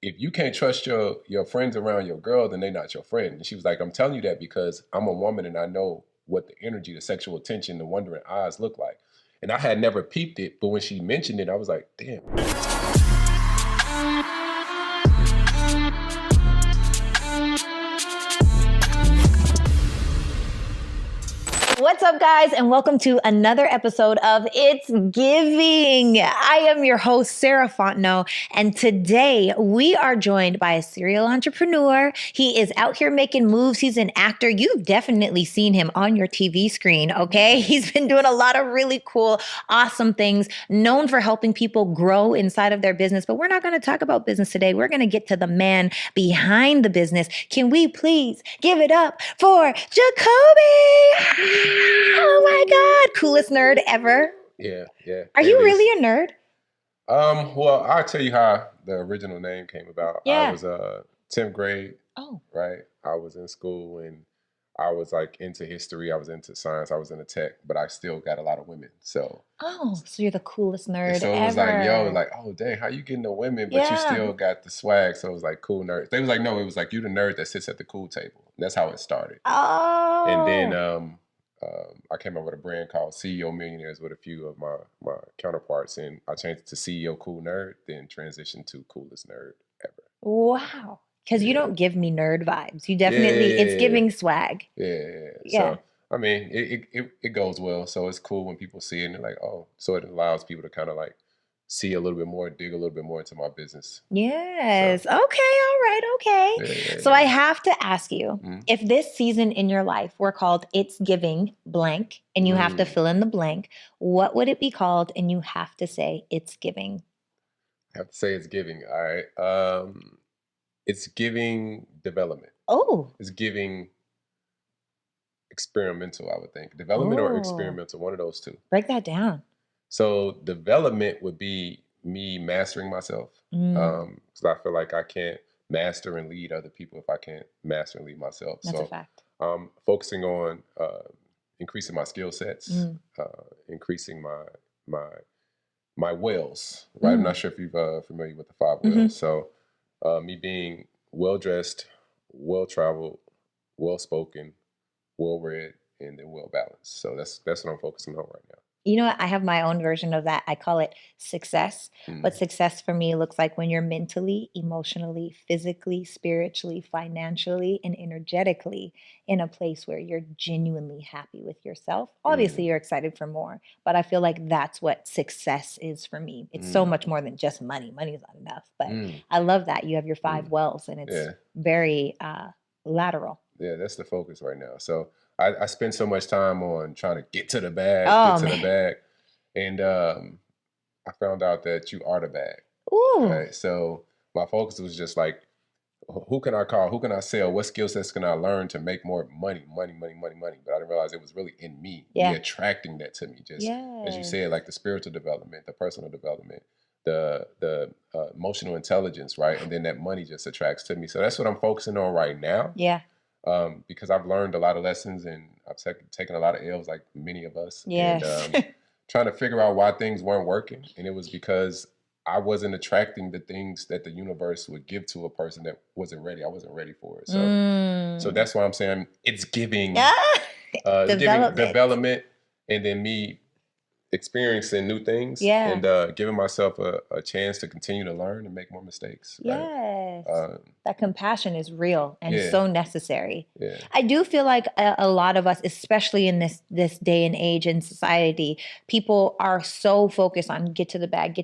if you can't trust your friends around your girl, then they're not your friend. And she was like, I'm telling you that because I'm a woman and I know what the energy, the sexual attention, the wondering eyes look like. And I had never peeped it, but when she mentioned it, I was like, damn. What's up, guys, and welcome to another episode of It's Giving. I am your host, Sarah Fontenot, and today we are joined by a serial entrepreneur. He is out here making moves. He's an actor. You've definitely seen him on your TV screen, okay? He's been doing a lot of really cool, awesome things, known for helping people grow inside of their business. But we're not going to talk about business today. We're going to get to the man behind the business. Can we please give it up for Jacoby? Oh my God. Coolest nerd ever. Yeah. Are you really a nerd? Well, I'll tell you how the original name came about. Yeah. I was 10th grade. Oh. Right. I was in school and I was like into history. I was into science. I was into tech, but I still got a lot of women. So You're the coolest nerd so it ever. was like, oh dang, how you getting the women, but you still got the swag. So it was like cool nerd. They was like, no, it was like you the nerd that sits at the cool table. And that's how it started. Oh. And then I came up with a brand called CEO Millionaires with a few of my counterparts, and I changed it to CEO Cool Nerd, then transitioned to Coolest Nerd Ever. Wow. Because you don't give me nerd vibes. You definitely, it's giving swag. Yeah. So, I mean, it goes well. So it's cool when people see it and they're like, oh, so it allows people to kind of like see a little bit more, dig a little bit more into my business. Yes. So. Okay. All right. Okay. So I have to ask you, if this season in your life were called It's Giving blank and you have to fill in the blank, what would it be called? And you have to say it's giving. I have to say it's giving. All right. It's giving development. Oh. It's giving experimental, I would think. Development or experimental, one of those two. Break that down. So development would be me mastering myself. Because I feel like I can't master and lead other people if I can't master and lead myself. That's a fact. Focusing on increasing my skill sets, increasing my wells, right? I'm not sure if you're familiar with the 5 wells. So me being well-dressed, well-traveled, well-spoken, well-read, and then well-balanced. So that's what I'm focusing on right now. You know what? I have my own version of that. I call it success. But success for me looks like when you're mentally, emotionally, physically, spiritually, financially, and energetically in a place where you're genuinely happy with yourself. Obviously, you're excited for more, but I feel like that's what success is for me. It's so much more than just money. Money is not enough. But I love that you have your 5 wells and it's very lateral. Yeah, that's the focus right now. So I spend so much time on trying to get to the bag, the bag. And I found out that you are the bag. Ooh. Right? So my focus was just like, who can I call? Who can I sell? What skill sets can I learn to make more money? But I didn't realize it was really in me. Me attracting that to me. Just as you said, like the spiritual development, the personal development, the emotional intelligence, right? And then that money just attracts to me. So that's what I'm focusing on right now. Yeah. Because I've learned a lot of lessons and I've taken a lot of L's like many of us. Yes. And trying to figure out why things weren't working. And it was because I wasn't attracting the things that the universe would give to a person that wasn't ready. I wasn't ready for it. So that's why I'm saying it's giving, development and then me experiencing new things and giving myself a chance to continue to learn and make more mistakes. Yes. Right? That compassion is real and so necessary. Yeah. I do feel like a lot of us, especially in this day and age in society, people are so focused on get to the bag.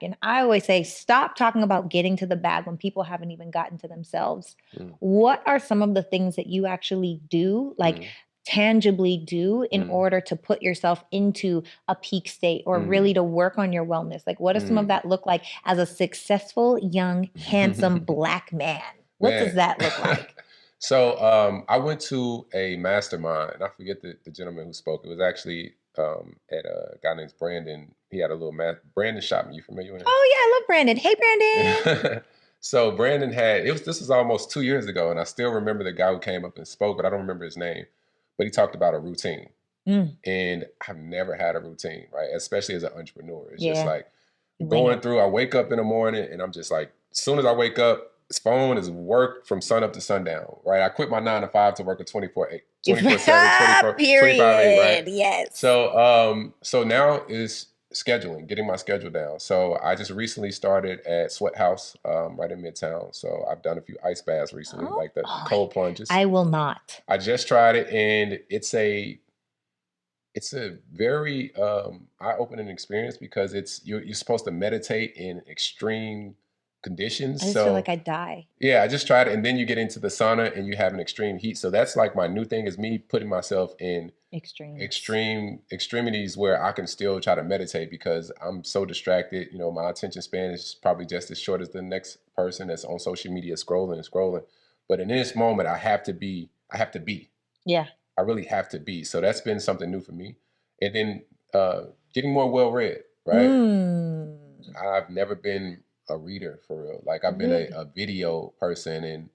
And I always say, stop talking about getting to the bag when people haven't even gotten to themselves. What are some of the things that you actually do? Like, tangibly do in order to put yourself into a peak state or really to work on your wellness? Like, what does some of that look like as a successful, young, handsome Black man? What does that look like? So I went to a mastermind, and I forget the gentleman who spoke. It was actually at a guy named Brandon. He had a little Brandon shot me. You familiar with him? Oh yeah, I love Brandon. Hey, Brandon. So Brandon this was almost 2 years ago, and I still remember the guy who came up and spoke, but I don't remember his name. But he talked about a routine. And I've never had a routine, right? Especially as an entrepreneur. It's just like going through, I wake up in the morning and I'm just like as soon as I wake up, this phone is work from sun up to sundown, right? I quit my 9 to 5 to work a 24/7, 25/8, right? Yes. So now is scheduling, getting my schedule down. So I just recently started at Sweat House, right in Midtown. So I've done a few ice baths recently, like the cold plunges. I will not. I just tried it, and it's a very eye-opening experience because you're supposed to meditate in extreme conditions. I just feel like I'd die. Yeah, I just tried it, and then you get into the sauna and you have an extreme heat. So that's like my new thing, is me putting myself in extremities where I can still try to meditate because I'm so distracted. You know, my attention span is probably just as short as the next person that's on social media scrolling and scrolling. But in this moment, I have to be. Yeah. I really have to be. So that's been something new for me. And then getting more well-read, right? I've never been a reader for real. Like I've been a video person, and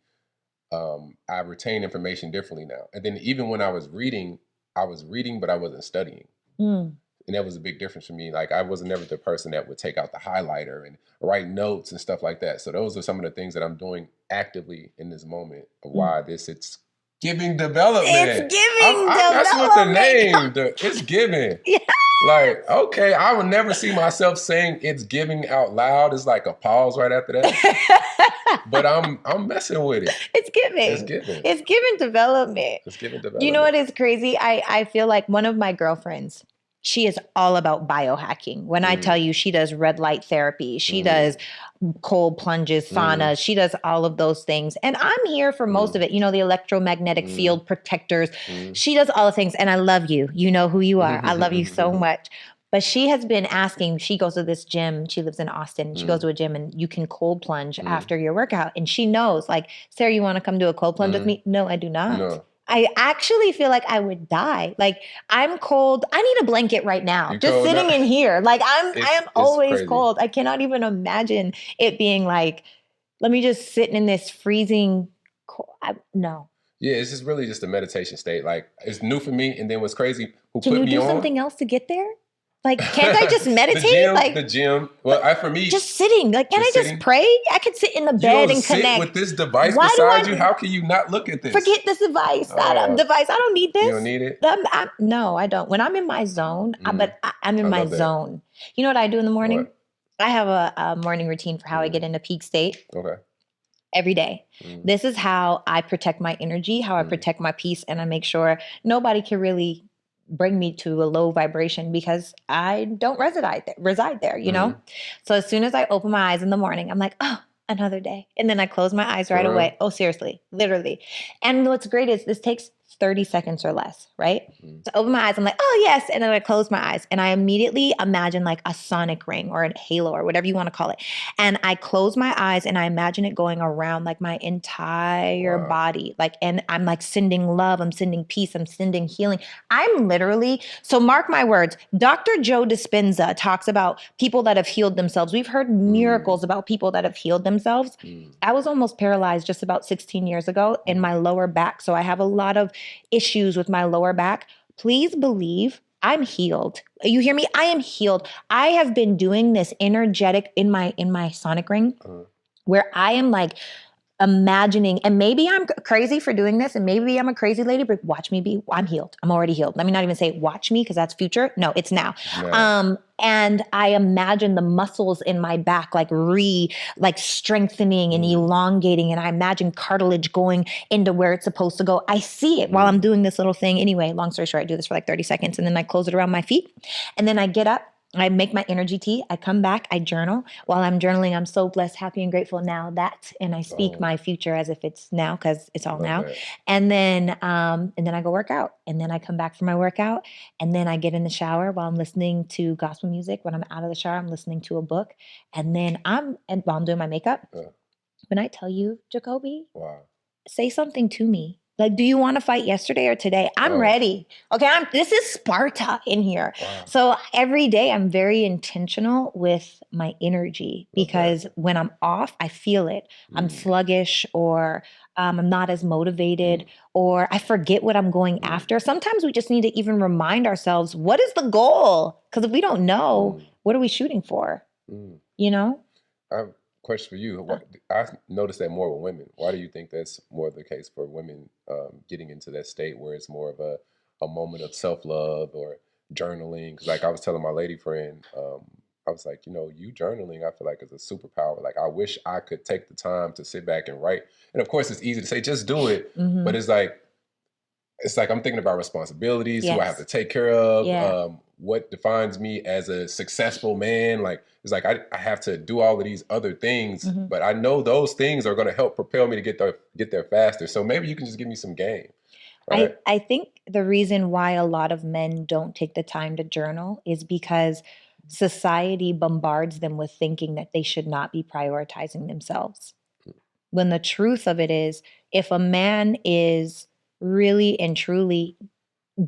I retain information differently now. And then even when I was reading, but I wasn't studying. And that was a big difference for me. Like I wasn't never the person that would take out the highlighter and write notes and stuff like that. So those are some of the things that I'm doing actively in this moment of why it's giving development. It's giving development. That's what the name, it's giving. Yeah. Like, okay, I would never see myself saying it's giving out loud. It's like a pause right after that. But I'm messing with it. It's giving. It's giving. It's giving development. It's giving development. You know what is crazy? I feel like one of my girlfriends, she is all about biohacking. When I tell you she does red light therapy, she does cold plunges, saunas, she does all of those things. And I'm here for most of it. You know, the electromagnetic field protectors. She does all the things. And I love you. You know who you are. I love you so much. But she has been asking, she goes to this gym. She lives in Austin. She goes to a gym and you can cold plunge after your workout. And she knows, like, Sarah, you want to come do a cold plunge with me? No, I do not. No. I actually feel like I would die. Like I'm cold. I need a blanket right now. You're just sitting in here. Like I am always crazy. Cold. I cannot even imagine it being like, let me just sit in this freezing cold. No. Yeah, it's just really just a meditation state. Like it's new for me. And then what's crazy, Can you do something else to get there? Like, can't I just meditate? The gym. Well, for me, just sitting. Like, can I just pray? I could sit in the bed and connect. With this device beside you, how can you not look at this? Forget this device. Device. I don't need this. You don't need it? No, I don't. When I'm in my zone, I'm in my zone. You know what I do in the morning? What? I have a morning routine for how I get into peak state. Okay. Every day. This is how I protect my energy, how I protect my peace, and I make sure nobody can really bring me to a low vibration because I don't reside there, you know? So as soon as I open my eyes in the morning, I'm like, oh, another day. And then I close my eyes right away. Oh, seriously, literally. And what's great is this takes 30 seconds or less, right? So I open my eyes, I'm like, oh yes. And then I close my eyes and I immediately imagine like a sonic ring or a halo or whatever you want to call it. And I close my eyes and I imagine it going around like my entire body. Like, and I'm like sending love, I'm sending peace, I'm sending healing. I'm literally, so mark my words, Dr. Joe Dispenza talks about people that have healed themselves. We've heard miracles about people that have healed themselves. I was almost paralyzed just about 16 years ago in my lower back. So I have a lot of issues with my lower back. Please believe I'm healed. You hear me? I am healed. I have been doing this energetic in my sonic ring where I am like imagining, and maybe I'm crazy for doing this and maybe I'm a crazy lady, but watch me be, I'm healed. I'm already healed. Let me not even say watch me because that's future. No, it's now. Yeah. And I imagine the muscles in my back like strengthening and elongating. And I imagine cartilage going into where it's supposed to go. I see it while I'm doing this little thing. Anyway, long story short, I do this for like 30 seconds and then I close it around my feet. And then I get up. I make my energy tea. I come back. I journal. While I'm journaling, I'm so blessed, happy, and grateful now that, and I speak my future as if it's now because it's all now. That. And then I go work out. And then I come back from my workout. And then I get in the shower while I'm listening to gospel music. When I'm out of the shower, I'm listening to a book. And then while I'm doing my makeup, when I tell you, Jacoby, say something to me. Like, do you want to fight yesterday or today? I'm ready. Okay, this is Sparta in here. Wow. So every day I'm very intentional with my energy because when I'm off, I feel it. I'm sluggish or I'm not as motivated or I forget what I'm going after. Sometimes we just need to even remind ourselves, what is the goal? Because if we don't know, what are we shooting for? You know? question for you. I noticed that more with women. Why do you think that's more the case for women getting into that state where it's more of a moment of self-love or journaling? Because like I was telling my lady friend, I was like, you journaling, I feel like is a superpower. Like I wish I could take the time to sit back and write. And of course, it's easy to say, just do it. Mm-hmm. But it's like I'm thinking about responsibilities, who I have to take care of, what defines me as a successful man. Like it's like I have to do all of these other things, mm-hmm. but I know those things are going to help propel me to get there faster. So maybe you can just give me some game. Right? I think the reason why a lot of men don't take the time to journal is because society bombards them with thinking that they should not be prioritizing themselves. When the truth of it is, if a man is really and truly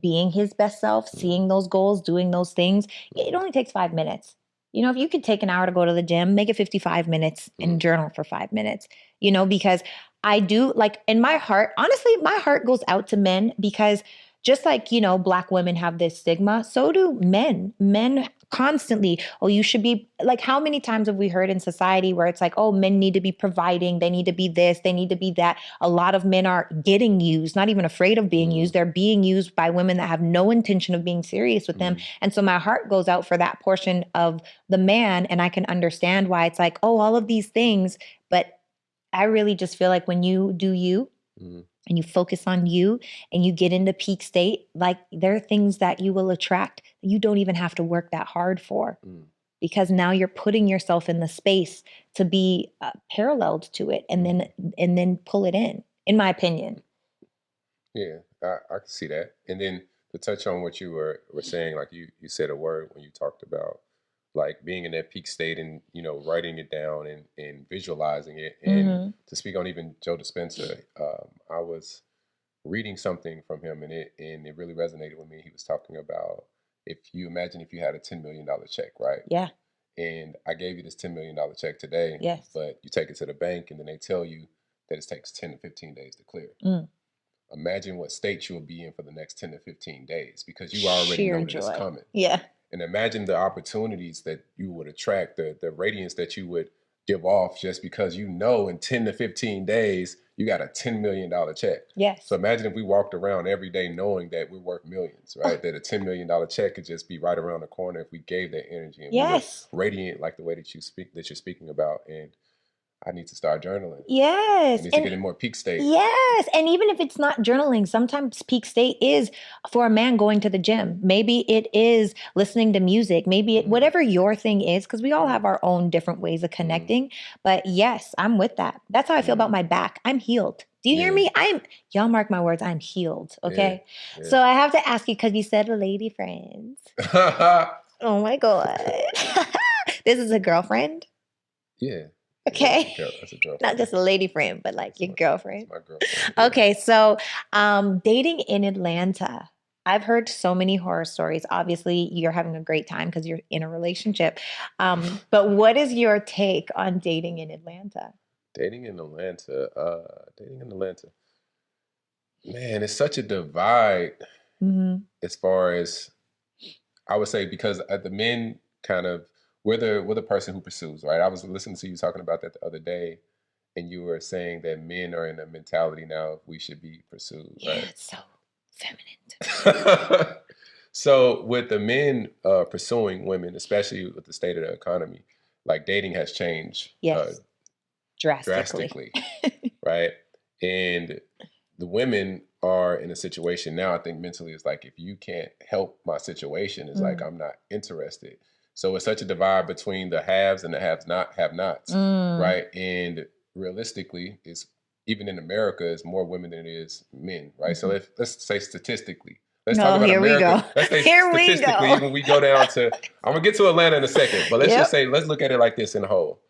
being his best self, seeing those goals, doing those things, it only takes 5 minutes. If you could take an hour to go to the gym, make it 55 minutes and journal for 5 minutes, because I do like in my heart, honestly, my heart goes out to men because just like, Black women have this stigma, so do men. Men constantly, oh, you should be like, how many times have we heard in society where it's like, oh, men need to be providing, they need to be this, they need to be that. A lot of men are getting used, not even afraid of being used. They're being used by women that have no intention of being serious with them. And so my heart goes out for that portion of the man. And I can understand why it's like, oh, all of these things. But I really just feel like when you do you, and you focus on you and you get into peak state, like there are things that you will attract that you don't even have to work that hard for because now you're putting yourself in the space to be paralleled to it and then pull it in my opinion. Yeah, I can see that. And then to touch on what you were saying, like you said a word when you talked about like being in that peak state and, writing it down and visualizing it. And to speak on even Joe Dispenza, I was reading something from him and it really resonated with me. He was talking about if you had a $10 million check, right? Yeah. And I gave you this $10 million check today, yes. But you take it to the bank and then they tell you that it takes 10 to 15 days to clear. Imagine what state you'll be in for the next 10 to 15 days because you already know that it's coming. Yeah. And imagine the opportunities that you would attract, the radiance that you would give off just because in 10 to 15 days, you got a $10 million check. Yes. So imagine if we walked around every day knowing that we're worth millions, right? That a $10 million check could just be right around the corner if we gave that energy and we were radiant like the way that you're speaking about. And I need to start journaling. Yes. I need to get in more peak state. Yes. And even if it's not journaling, sometimes peak state is for a man going to the gym. Maybe it is listening to music. Maybe whatever your thing is, because we all have our own different ways of connecting. But yes, I'm with that. That's how I feel about my back. I'm healed. Do you hear me? Y'all mark my words, I'm healed. Okay. Yeah. So I have to ask you, because you said lady friends. Oh my God. This is a girlfriend? Yeah. Okay. That's a girlfriend. Not just a lady friend, but like your girlfriend. My girlfriend. Yeah. Okay. So dating in Atlanta. I've heard so many horror stories. Obviously, you're having a great time because you're in a relationship. But what is your take on dating in Atlanta? Dating in Atlanta. Man, it's such a divide as far as I would say, because the men kind of we're the person who pursues, right? I was listening to you talking about that the other day, and you were saying that men are in a mentality now of we should be pursued, right? Yeah, it's so feminine. So with the men pursuing women, especially with the state of the economy, like dating has changed drastically, right? And the women are in a situation now, I think mentally it's like, if you can't help my situation, it's like, I'm not interested. So it's such a divide between the haves and the have-nots, right? And realistically, it's even in America, it's more women than it is men, right? So let's say statistically, let's talk about America. Let's say statistically, when we go down to, I'm gonna get to Atlanta in a second, but let's just say, let's look at it like this in a whole.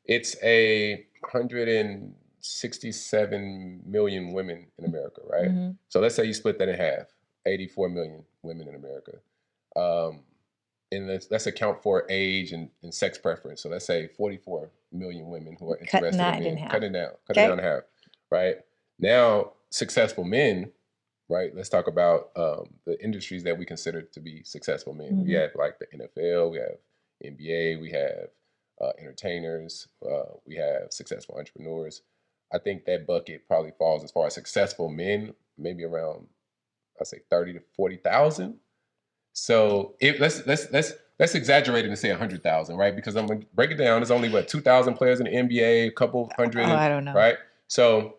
It's 167 million women in America, right? So let's say you split that in half, 84 million women in America. And let's account for age and sex preference. So let's say 44 million women who are interested in men. Cutting down in half, right? Now, successful men, right? Let's talk about the industries that we consider to be successful men. We have like the NFL, we have NBA, we have entertainers. We have successful entrepreneurs. I think that bucket probably falls, as far as successful men, maybe around, I'd say 30 to 40,000. So let's exaggerate it and say 100,000, right? Because I'm gonna break it down. There's only 2,000 players in the NBA, a couple hundred, I don't know, right? So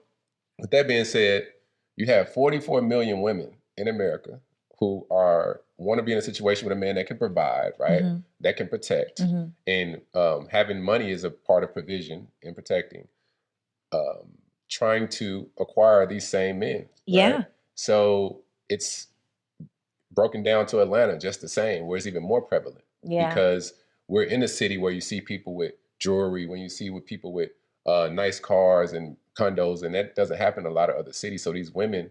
with that being said, you have 44 million women in America who want to be in a situation with a man that can provide, right? Mm-hmm. That can protect, mm-hmm. and having money is a part of provision and protecting. Trying to acquire these same men, right? Yeah. So it's broken down to Atlanta just the same, where it's even more prevalent. Yeah. Because we're in a city where you see people with jewelry, when you see with people with nice cars and condos, and that doesn't happen in a lot of other cities. So these women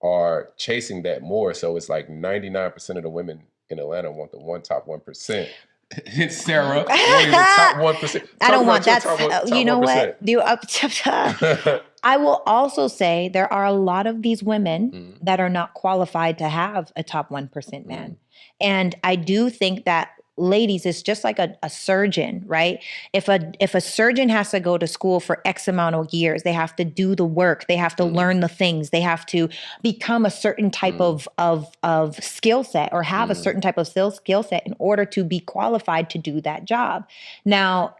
are chasing that more. So it's like 99% of the women in Atlanta want the top 1%. It's Sarah wanting the top 1%. I don't want that. You know 1%. What? I will also say there are a lot of these women that are not qualified to have a top 1% man. And I do think that, ladies, it's just like a surgeon, right? If a surgeon has to go to school for X amount of years, they have to do the work, they have to learn the things, they have to become a certain type of skill set, or have a certain type of skill set in order to be qualified to do that job. Now,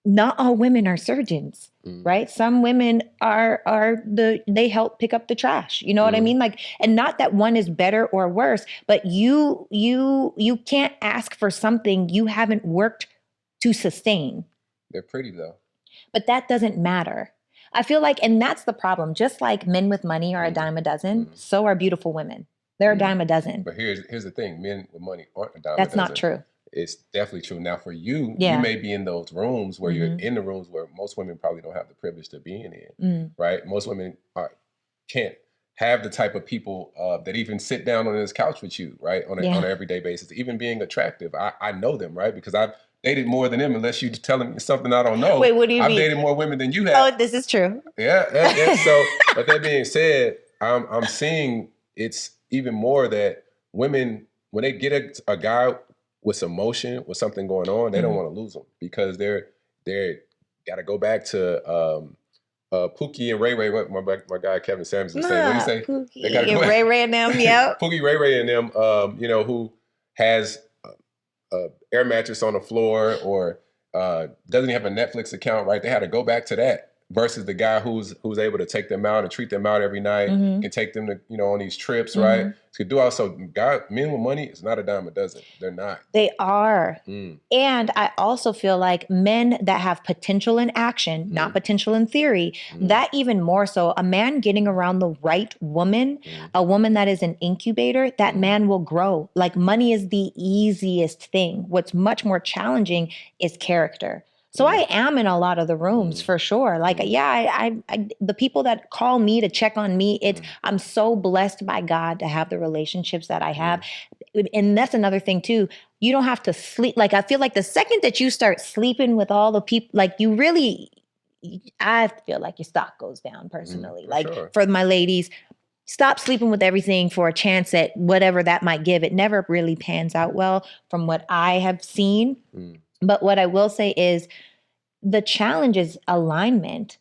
not all women are surgeons, right? Some women they help pick up the trash. You know what I mean? Like, and not that one is better or worse, but you can't ask for something you haven't worked to sustain. They're pretty though. But that doesn't matter. I feel like, and that's the problem. Just like men with money are a dime a dozen, so are beautiful women. They're a dime a dozen. But here's the thing: men with money aren't a dime a dozen. That's not true. It's definitely true. Now, for you, you may be in those rooms where you're in the rooms where most women probably don't have the privilege to being in, right? Most women can't have the type of people that even sit down on this couch with you, right? On an everyday basis. Even being attractive, I know them, right? Because I've dated more than them, unless you're telling me something I don't know. Wait, what do you mean? I've dated more women than you have. Oh, this is true. Yeah. So, but that being said, I'm seeing it's even more that women, when they get a guy with some motion, with something going on, they don't want to lose them, because they're got to go back to Pookie and Ray Ray. What my guy Kevin Samuels was saying. What do you say? Pookie they gotta and Ray Ray and them. Yep. Pookie, Ray Ray and them. Who has a air mattress on the floor, or doesn't have a Netflix account, right? They had to go back to that. Versus the guy who's able to take them out and treat them out every night, can take them to on these trips, right? To do also, men with money is not a dime a dozen. They're not. They are. And I also feel like men that have potential in action, not potential in theory, that even more so, a man getting around the right woman, a woman that is an incubator, that man will grow. Like, money is the easiest thing. What's much more challenging is character. So I am in a lot of the rooms for sure. Like, I the people that call me to check on me, I'm so blessed by God to have the relationships that I have. And that's another thing too. You don't have to sleep. Like, I feel like the second that you start sleeping with all the people, like, I feel like your stock goes down personally. For my ladies, stop sleeping with everything for a chance at whatever that might give. It never really pans out well from what I have seen. But what I will say is, the challenge is alignment.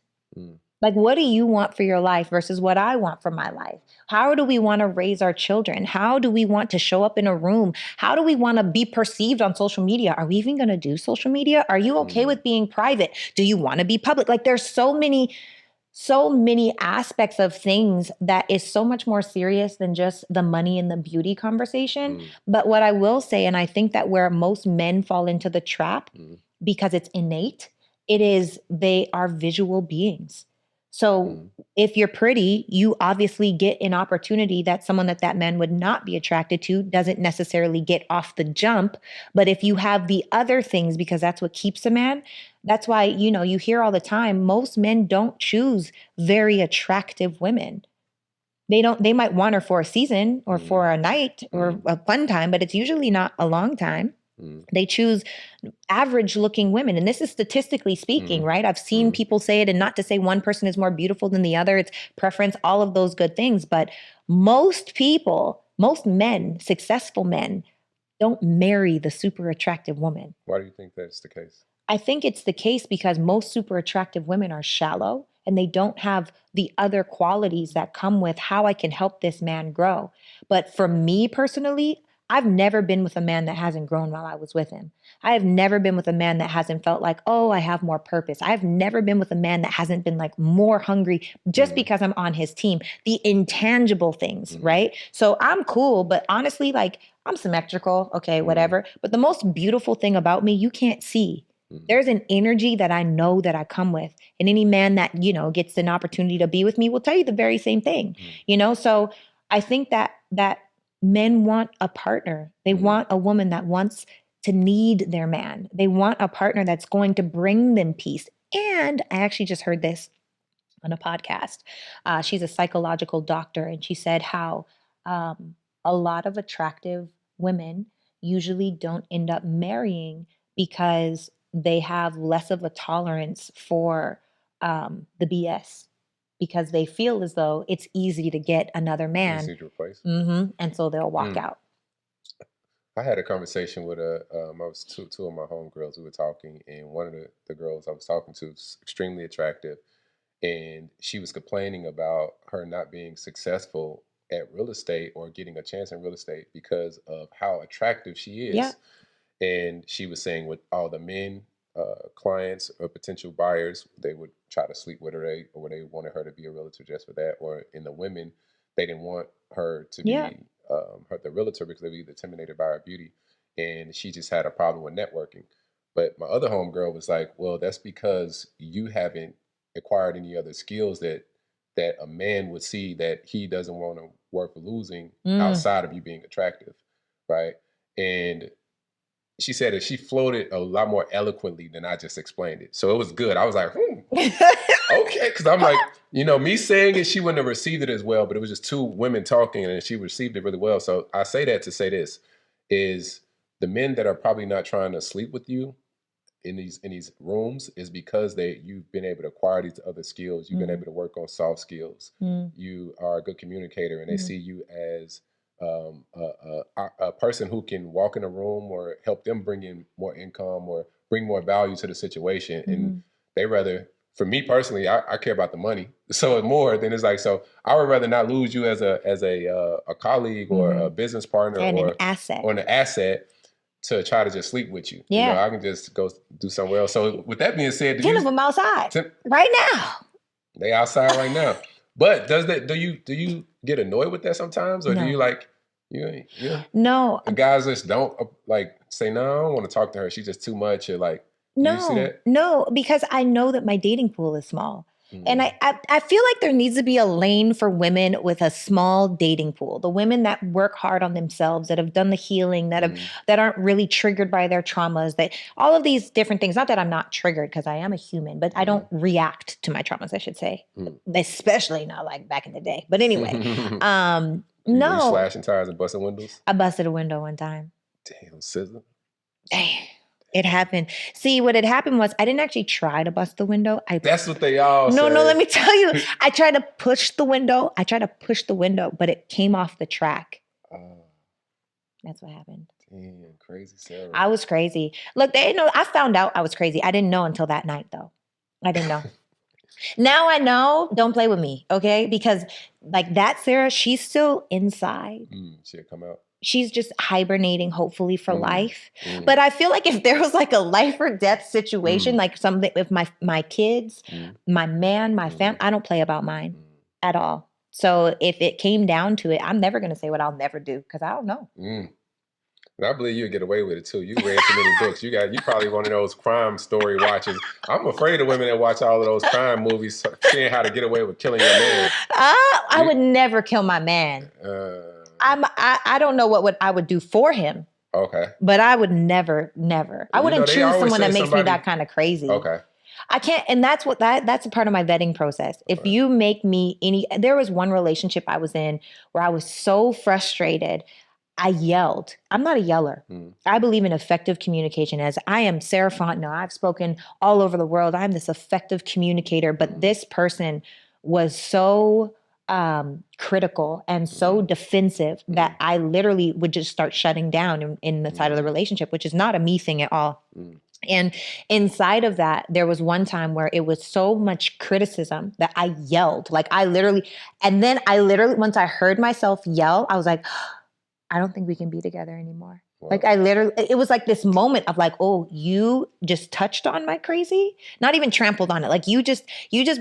Like, what do you want for your life versus what I want for my life? How do we want to raise our children? How do we want to show up in a room? How do we want to be perceived on social media? Are we even going to do social media? Are you okay with being private? Do you want to be public? Like, there's so many aspects of things that is so much more serious than just the money and the beauty conversation. But what I will say, and I think that where most men fall into the trap, because it's innate, it is they are visual beings. So if you're pretty, you obviously get an opportunity that someone that man would not be attracted to doesn't necessarily get off the jump. But if you have the other things, because that's what keeps a man, that's why, you hear all the time, most men don't choose very attractive women. They might want her for a season or for a night or a fun time, but it's usually not a long time. They choose average looking women. And this is statistically speaking, right? I've seen people say it, and not to say one person is more beautiful than the other. It's preference, all of those good things. But most men, successful men, don't marry the super attractive woman. Why do you think that's the case? I think it's the case because most super attractive women are shallow and they don't have the other qualities that come with how I can help this man grow. But for me personally, I've never been with a man that hasn't grown while I was with him. I have never been with a man that hasn't felt like, oh, I have more purpose. I've never been with a man that hasn't been like more hungry just because I'm on his team. The intangible things, right? So I'm cool, but honestly, like I'm symmetrical, okay, whatever. But the most beautiful thing about me, you can't see. There's an energy that I know that I come with. And any man that, you know, gets an opportunity to be with me will tell you the very same thing. You know, so I think that men want a partner. They want a woman that wants to need their man. They want a partner that's going to bring them peace. And I actually just heard this on a podcast. She's a psychological doctor, and she said how a lot of attractive women usually don't end up marrying because they have less of a tolerance for the BS, because they feel as though it's easy to get another man. Easy to replace. And so they'll walk out. I had a conversation with I was two of my homegirls. We were talking, and one of the girls I was talking to was extremely attractive, and she was complaining about her not being successful at real estate or getting a chance in real estate because of how attractive she is. Yeah. And she was saying with all the men, clients or potential buyers, they would try to sleep with her, or they wanted her to be a realtor just for that. Or in the women, they didn't want her to be the realtor because they were either intimidated by her beauty. And she just had a problem with networking. But my other homegirl was like, well, that's because you haven't acquired any other skills that a man would see that he doesn't want to work for losing outside of you being attractive, right? And she said that she floated a lot more eloquently than I just explained it. So it was good. I was like, okay. Because I'm like, you know, me saying it, she wouldn't have received it as well, but it was just two women talking and she received it really well. So I say that to say this, is the men that are probably not trying to sleep with you in these rooms is because you've been able to acquire these other skills. You've been able to work on soft skills. You are a good communicator, and they see you as a person who can walk in a room or help them bring in more income or bring more value to the situation. And they rather, for me personally, I care about the money. So more than it's like, so I would rather not lose you as a colleague or a business partner and or an asset. Or an asset to try to just sleep with you. Yeah. You know, I can just go do somewhere else. So with that being said, 10 of them outside right now. They outside right now. But do you get annoyed with that sometimes? Or do you like, no, the guys just don't like say, no, I don't want to talk to her. She's just too much. Or like, do you see that? No, because I know that my dating pool is small. And I feel like there needs to be a lane for women with a small dating pool. The women that work hard on themselves, that have done the healing, that aren't really triggered by their traumas, that all of these different things. Not that I'm not triggered, because I am a human, but I don't react to my traumas, I should say. Especially not like back in the day. But anyway, no. You slashing tires and busting windows? I busted a window one time. Damn, scissor. Damn. It happened. See, what had happened was I didn't actually try to bust the window. That's what they all say. No, let me tell you. I tried to push the window. But it came off the track. That's what happened. Damn, crazy Sarah. I was crazy. Look, they know. I found out I was crazy. I didn't know until that night, though. I didn't know. Now I know. Don't play with me, okay? Because like that Sarah, she's still inside. She'll come out. She's just hibernating, hopefully for life. But I feel like if there was like a life or death situation, like something with my kids, my man, my family, I don't play about mine at all. So if it came down to it, I'm never going to say what I'll never do, because I don't know. And I believe you'll get away with it too. You read too many books. You probably one of those crime story watchers. I'm afraid of women that watch all of those crime movies, seeing how to get away with killing your man. I would never kill my man. I don't know what I would do for him. Okay. But I would never. I wouldn't choose someone that makes me that kind of crazy. Okay. I can't, and that's a part of my vetting process. If you make me there was one relationship I was in where I was so frustrated, I yelled. I'm not a yeller. I believe in effective communication. As I am Sarah Fontenot, I've spoken all over the world. I'm this effective communicator, but this person was so critical and so defensive that I literally would just start shutting down in the side of the relationship, which is not a me thing at all. And inside of that, there was one time where it was so much criticism that I yelled. Like once I heard myself yell, I was like, I don't think we can be together anymore. Wow. Like it was like this moment of like, oh, you just touched on my crazy, not even trampled on it. Like you just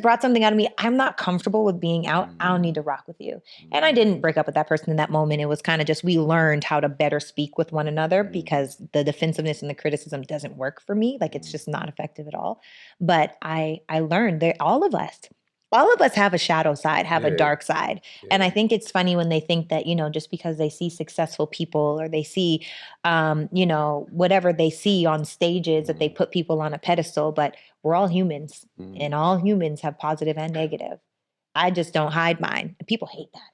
brought something out of me. I'm not comfortable with being out. I don't need to rock with you. And I didn't break up with that person in that moment. It was kind of just, we learned how to better speak with one another because the defensiveness and the criticism doesn't work for me. Like it's just not effective at all. But I learned that all of us have a shadow side, have a dark side. Yeah. And I think it's funny when they think that, just because they see successful people or they see, whatever they see on stages that they put people on a pedestal, but we're all humans and all humans have positive and negative. I just don't hide mine. People hate that.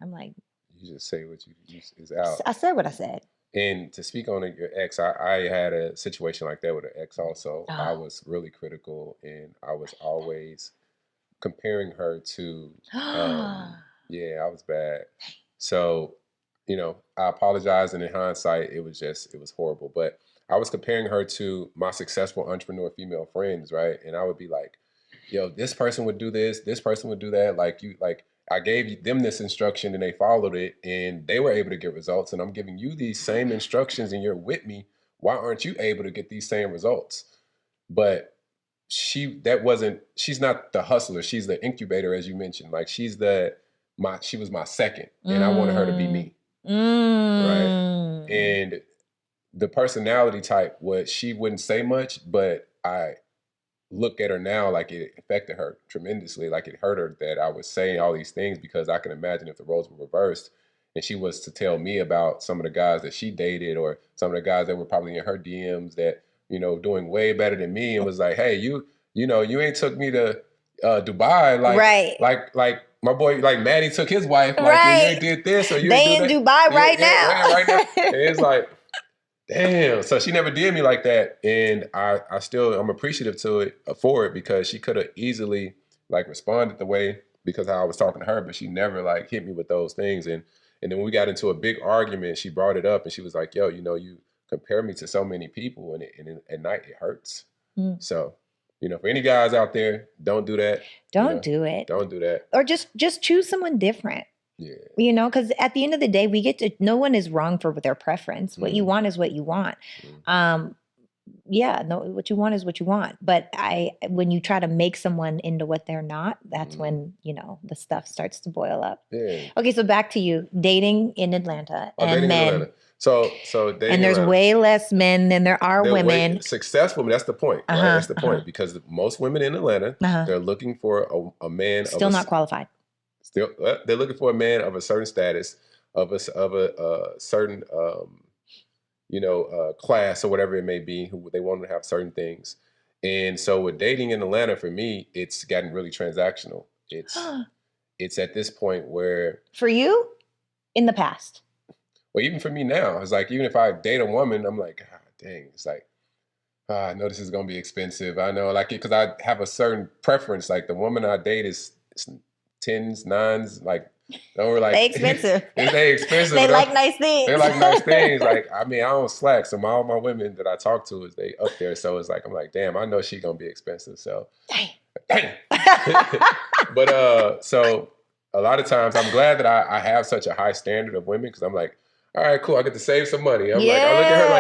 I'm like, you just say what you is out. I said what I said. And to speak on your ex, I had a situation like that with an ex also. I was really critical and I was always comparing her to, yeah, I was bad. So, I apologize. And in hindsight, it was horrible. But I was comparing her to my successful entrepreneur female friends, right? And I would be like, yo, this person would do this person would do that. Like I gave them this instruction and they followed it and they were able to get results. And I'm giving you these same instructions and you're with me. Why aren't you able to get these same results? But she's not the hustler. She's the incubator, as you mentioned. Like she was my second and I wanted her to be me. Right. And the personality type was, she wouldn't say much, but I look at her now, like it affected her tremendously. Like it hurt her that I was saying all these things, because I can imagine if the roles were reversed and she was to tell me about some of the guys that she dated or some of the guys that were probably in her DMs that, doing way better than me, and was like, hey, you ain't took me to Dubai, like, right. like my boy, like Maddie took his wife, like, right. You ain't did this, or you ain't do that. Dubai right now. Right now. And it's like, damn. So she never did me like that. And I'm appreciative for it, because she could have easily like responded the way, because how I was talking to her, but she never like hit me with those things. And then when we got into a big argument, she brought it up and she was like, yo, you compare me to so many people and at night it hurts. So, for any guys out there, don't do that. Don't do it. Don't do that. Or just choose someone different. Yeah. Because at the end of the day, no one is wrong for their preference. What you want is what you want. What you want is what you want. But when you try to make someone into what they're not, that's when, the stuff starts to boil up. Yeah. Okay. So back to you, dating in Atlanta and men. In Atlanta. So dating and there's way less men than there are women. Successful. That's the point. Right? That's the point. Because most women in Atlanta, they're looking for a man. Still not qualified. Still, they're looking for a man of a certain status, of a certain, class or whatever it may be, who they want to have certain things. And so with dating in Atlanta, for me, it's gotten really transactional. It's at this point where... For you? In the past? Well, even for me now, it's like, even if I date a woman, I'm like, God dang, it's like, I know this is going to be expensive. I know, like, because I have a certain preference. Like the woman I date is 10s, 9s, like, like they expensive. They expensive. They like nice things. They like nice things. Like, I mean, I don't slack. So all my women that I talk to, they up there. So it's like, I'm like, damn, I know she's gonna be expensive. So dang. But so a lot of times I'm glad that I have such a high standard of women, because I'm like, all right, cool, I get to save some money. I'm like, I look at her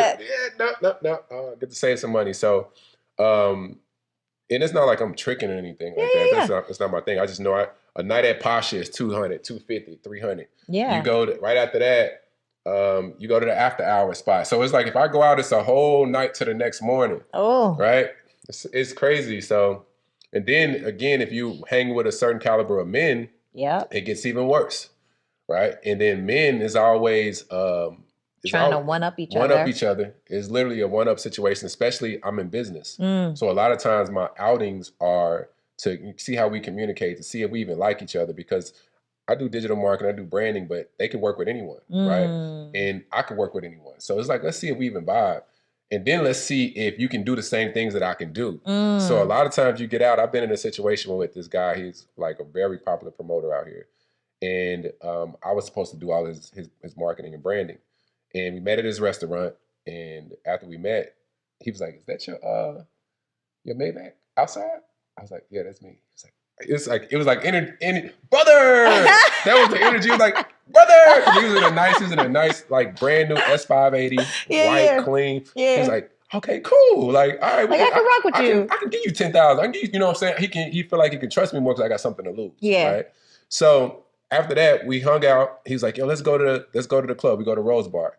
like, no, I get to save some money. So and it's not like I'm tricking or anything like that. That's not my thing. I just know a night at Pasha is $200, $250, $300. Yeah. You go right after that, you go to the after hour spot. So it's like, if I go out, it's a whole night to the next morning. Oh. Right? It's crazy. So, and then again, if you hang with a certain caliber of men, it gets even worse. Right? And then men is always... trying to one-up each other. One-up each other is literally a one-up situation, especially I'm in business. So a lot of times my outings are to see how we communicate, to see if we even like each other, because I do digital marketing, I do branding, but they can work with anyone, right? And I can work with anyone. So it's like, let's see if we even vibe. And then let's see if you can do the same things that I can do. So a lot of times you get out, I've been in a situation with this guy, he's like a very popular promoter out here. And I was supposed to do all his marketing and branding. And we met at his restaurant. And after we met, he was like, "Is that your Maybach outside?" I was like, "Yeah, that's me." He's like, it was like brother. That was the energy. It was like, brother. He was in a nice like brand new S580, white, clean. Yeah. He was like, okay, cool. Like, all right, like I can rock with you. I can give you 10,000. I can give you, you know what I'm saying? He feel like he can trust me more because I got something to lose. Yeah. Right. So after that, we hung out. He was like, yo, let's go to the club. We go to Rose Bar.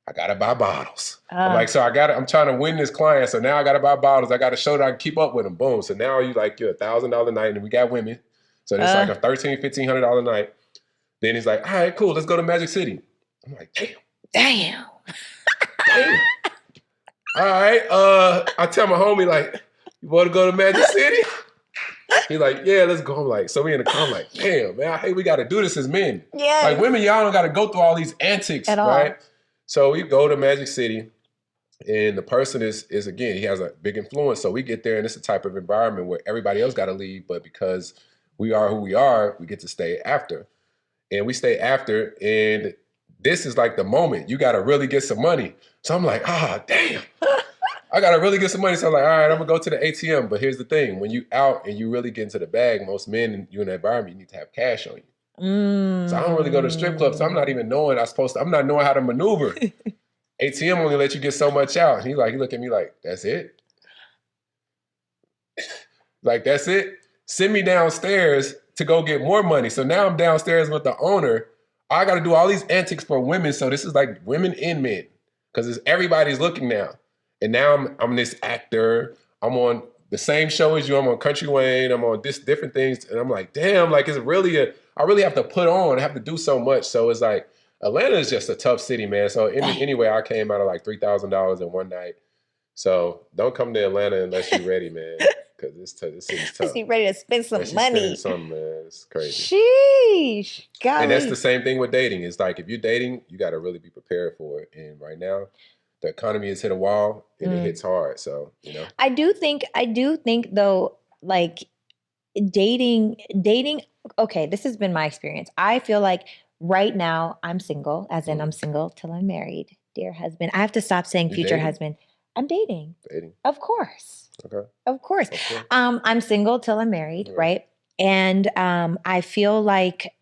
I gotta buy bottles. I'm like, so I'm trying to win this client. So now I gotta buy bottles. I gotta show that I can keep up with them. Boom. So now you're $1,000 a night, and we got women. So it's like a $1,500 a night. Then he's like, all right, cool. Let's go to Magic City. I'm like, damn. All right. I tell my homie, like, you want to go to Magic City? He's like, yeah, let's go. I'm like, so we in the car. I'm like, damn, man, I hate we got to do this as men. Yeah. Like women, y'all don't got to go through all these antics, at right? All. So we go to Magic City, and the person is again, he has a big influence. So we get there, and it's a type of environment where everybody else got to leave, but because we are who we are, we get to stay after. And we stay after, and this is like the moment. You got to really get some money. So I'm like, damn. I got to really get some money. So I'm like, all right, I'm going to go to the ATM. But here's the thing. When you out and you really get into the bag, most men, you in that environment, you need to have cash on you. So I don't really go to strip clubs. So I'm not even knowing I'm not knowing how to maneuver. ATM only let you get so much out. And he look at me like, that's it? Like, that's it? Send me downstairs to go get more money. So now I'm downstairs with the owner. I got to do all these antics for women. So this is like women and men because everybody's looking now. And now I'm this actor. I'm on the same show as you. I'm on Country Wayne. I'm on this different things. And I'm like, damn, like it's really I really have to put on. I have to do so much. So it's like Atlanta is just a tough city, man. So anyway, I came out of like $3,000 in one night. So don't come to Atlanta unless you're ready, man. Because this city's tough. Unless you're ready to spend some money. Spend something, man. It's crazy. Sheesh. Golly. And that's the same thing with dating. It's like if you're dating, you got to really be prepared for it. And right now, the economy has hit a wall and it hits hard. So, you know. I do think though, like dating, okay, this has been my experience. I feel like right now I'm single, as in I'm single till I'm married. Dear husband. I have to stop saying future dating? Husband. I'm dating. Of course. Okay. Of course. I'm single till I'm married, right? And I feel like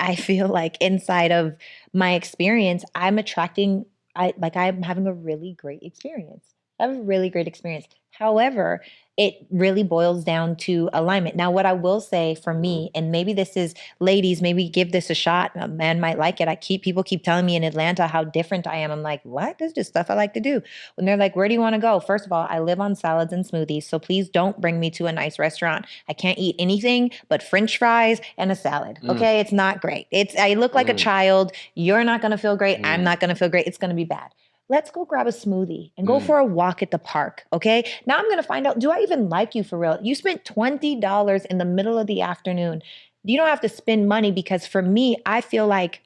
inside of my experience, I'm having a really great experience. I have a really great experience. However, it really boils down to alignment. Now, what I will say for me, and maybe this is, ladies, maybe give this a shot. A man might like it. People keep telling me in Atlanta how different I am. I'm like, what? This is just stuff I like to do. When they're like, where do you want to go? First of all, I live on salads and smoothies, so please don't bring me to a nice restaurant. I can't eat anything but French fries and a salad. Okay, it's not great. I look like a child. You're not going to feel great. I'm not going to feel great. It's going to be bad. Let's go grab a smoothie and go for a walk at the park, okay? Now I'm going to find out, do I even like you for real? You spent $20 in the middle of the afternoon. You don't have to spend money because for me, I feel like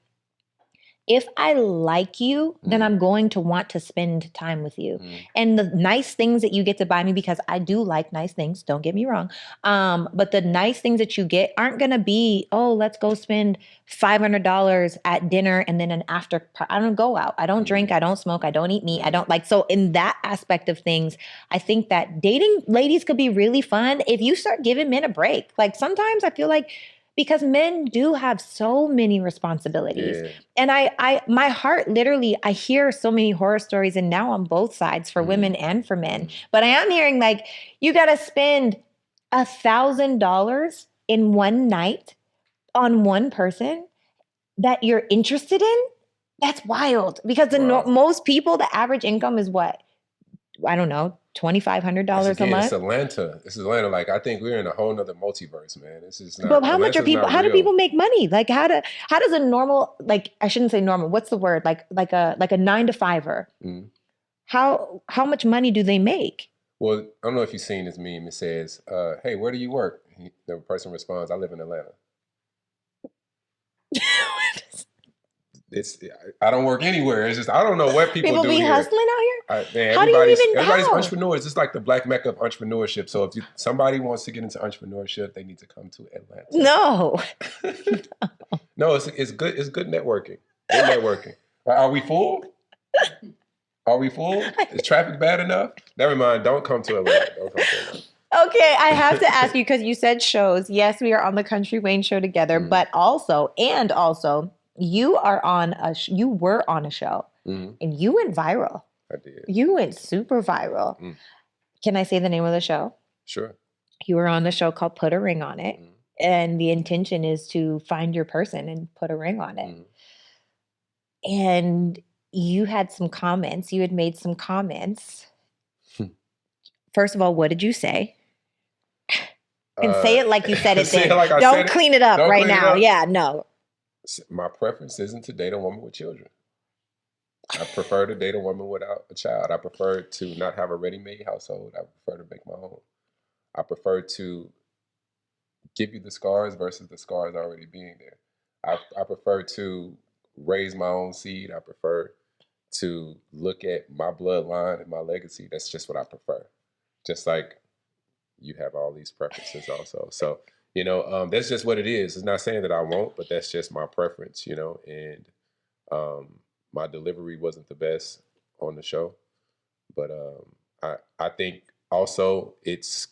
if I like you, then I'm going to want to spend time with you. And the nice things that you get to buy me, because I do like nice things, don't get me wrong. But the nice things that you get aren't going to be, oh, let's go spend $500 at dinner and then an after. I don't go out. I don't drink. I don't smoke. I don't eat meat. I don't like, so in that aspect of things, I think that dating ladies could be really fun if you start giving men a break. Like sometimes I feel like, because men do have so many responsibilities. Yeah. And my heart literally, I hear so many horror stories and now on both sides for women and for men. But I am hearing like, you got to spend $1,000 in one night on one person that you're interested in. That's wild. Because most people, the average income is what? I don't know. $2,500 a month. It's Atlanta. This is Atlanta. Like I think we're in a whole nother multiverse, man. This is not. But how much are people? How do people make money? Like how does a normal, like I shouldn't say normal. What's the word? Like a 9-to-5er. How much money do they make? Well, I don't know if you've seen this meme. It says, "Hey, where do you work?" The person responds, "I live in Atlanta." I don't work anywhere. It's just I don't know what people do be here. Hustling out here. Man, everybody's entrepreneurs. It's like the black mecca of entrepreneurship. So if somebody wants to get into entrepreneurship, they need to come to Atlanta. No, no, it's good. It's good networking. Good networking. Are we full? Are we full? Is traffic bad enough? Never mind. Don't come to Atlanta. Don't come to Atlanta. Okay, I have to ask you because you said shows. Yes, we are on the Country Wayne show together, but also, you are on you were on a show, and you went viral. I did. You went super viral. Can I say the name of the show? Sure. You were on the show called Put a Ring on It, and the intention is to find your person and put a ring on it. And you had some comments. You had made some comments. First of all, what did you say? And say it like you said it then. Like don't clean it up right now. Yeah, no. My preference isn't to date a woman with children. I prefer to date a woman without a child. I prefer to not have a ready-made household. I prefer to make my own. I prefer to give you the scars versus the scars already being there. I prefer to raise my own seed. I prefer to look at my bloodline and my legacy. That's just what I prefer. Just like you have all these preferences also. So, that's just what it is. It's not saying that I won't, but that's just my preference, and my delivery wasn't the best on the show. But I think also it's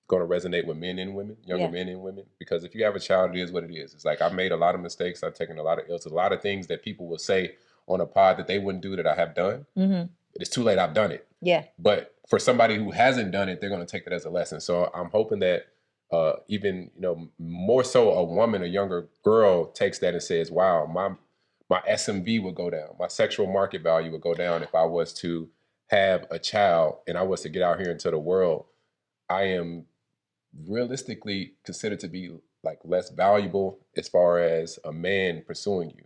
going to resonate with men and women, younger men and women, because if you have a child, it is what it is. It's like I've made a lot of mistakes. I've taken a lot of ills, a lot of things that people will say on a pod that they wouldn't do that I have done. It's too late. I've done it. Yeah. But for somebody who hasn't done it, they're going to take it as a lesson. So I'm hoping that even, more so a woman, a younger girl takes that and says, wow, my SMV would go down. My sexual market value would go down if I was to have a child and I was to get out here into the world. I am realistically considered to be like less valuable as far as a man pursuing you,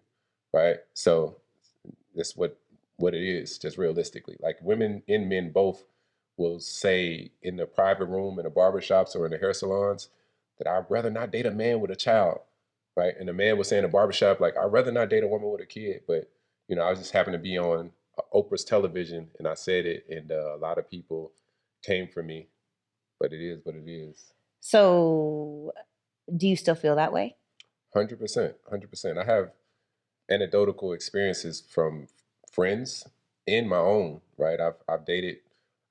right? So that's what it is, just realistically. Like women and men both will say in the private room, in the barbershops or in the hair salons, that I'd rather not date a man with a child, right? And the man was saying in the barbershop, like, I'd rather not date a woman with a kid. But, I was just happened to be on Oprah's television and I said it, and a lot of people came for me. But it is what it is. So do you still feel that way? 100%. 100%. I have anecdotal experiences from friends and my own, right? I've dated,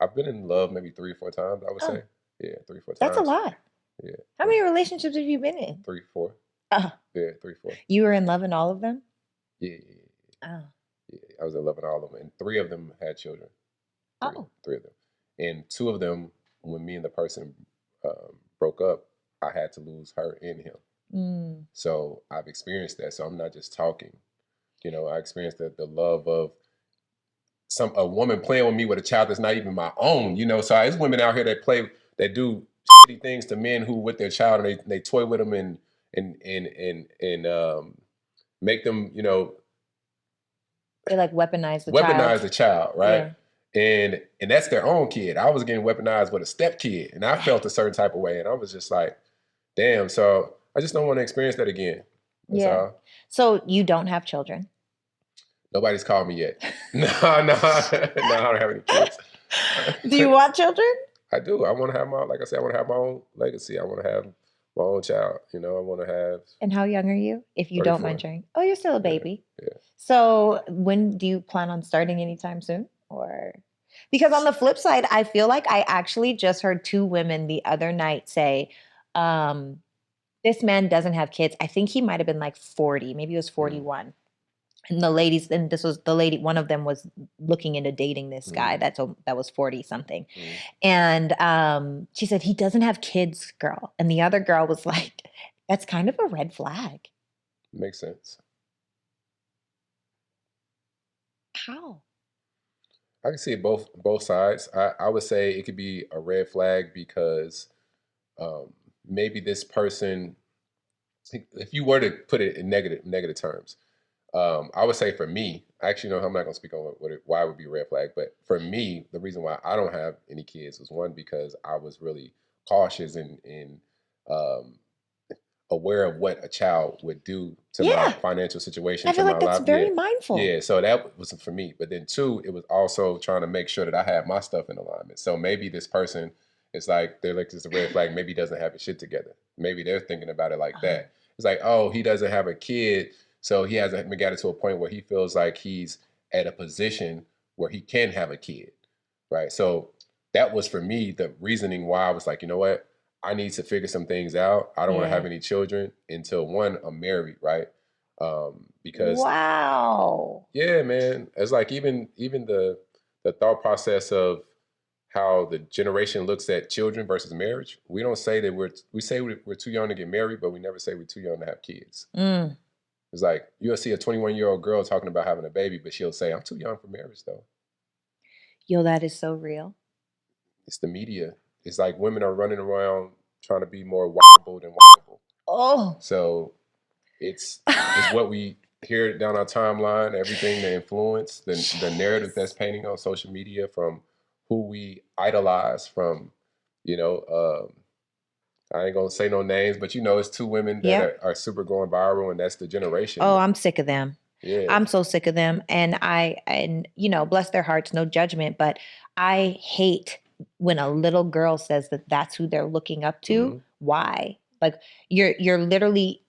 I've been in love maybe 3 or 4 times, I would say. Yeah, 3 or 4 times. That's a lot. Yeah. How many relationships have you been in? 3, 4. Yeah, 3, 4. You were in love in all of them? Yeah. Oh. Yeah, I was in love in all of them. And 3 of them had children. 3 of them. And 2 of them, when me and the person broke up, I had to lose her and him. So I've experienced that. So I'm not just talking. I experienced the love of a woman playing with me with a child that's not even my own. So there's women out here that do shitty things to men who with their child, and they toy with them and make them, they like weaponize the child, right? Yeah. And that's their own kid. I was getting weaponized with a step kid, and I felt a certain type of way, and I was just like, damn. So I just don't want to experience that again. That's all. So you don't have children? Nobody's called me yet. No, I don't have any kids. Do you want children? I do. I want to have like I said, I want to have my own legacy. I want to have my own child. I want to have. And how young are you, if you 34. Don't mind sharing? Oh, you're still a baby. Yeah. So when do you plan on starting anytime soon? Or because on the flip side, I feel like I actually just heard 2 women the other night say, this man doesn't have kids. I think he might have been like 40, maybe he was 41. And the ladies, and this was the lady, one of them was looking into dating this guy that was 40 something. And she said, he doesn't have kids, girl. And the other girl was like, that's kind of a red flag. Makes sense. How? I can see both sides. I would say it could be a red flag because maybe this person, if you were to put it in negative terms, I would say for me, actually, no, I'm not going to speak on why it would be a red flag, but for me, the reason why I don't have any kids was, one, because I was really cautious and aware of what a child would do to my financial situation. I feel like that's very mindful. Yeah, so that wasn't for me. But then 2, it was also trying to make sure that I had my stuff in alignment. So maybe this person is like, they're like, this is a red flag. Maybe he doesn't have his shit together. Maybe they're thinking about it like that. It's like, oh, he doesn't have a kid. So he hasn't got it to a point where he feels like he's at a position where he can have a kid, right? So that was for me the reasoning why I was like, you know what, I need to figure some things out. I don't want to have any children until one, I'm married, right? Because yeah, man, it's like even the thought process of how the generation looks at children versus marriage. We don't say that we say we're too young to get married, but we never say we're too young to have kids. It's like you'll see a 21-year-old girl talking about having a baby, but she'll say, I'm too young for marriage though. Yo, that is so real. It's the media. It's like women are running around trying to be more whackable than whackable. Oh. So it's what we hear down our timeline, everything, the influence, the narrative that's painting on social media from who we idolize, from, you know, I ain't gonna say no names, but you know, it's two women that are super going viral, and that's the generation. Oh, I'm sick of them. Yeah. I'm so sick of them. And you know, bless their hearts, no judgment, but I hate when a little girl says that that's who they're looking up to. Why? Like you're literally,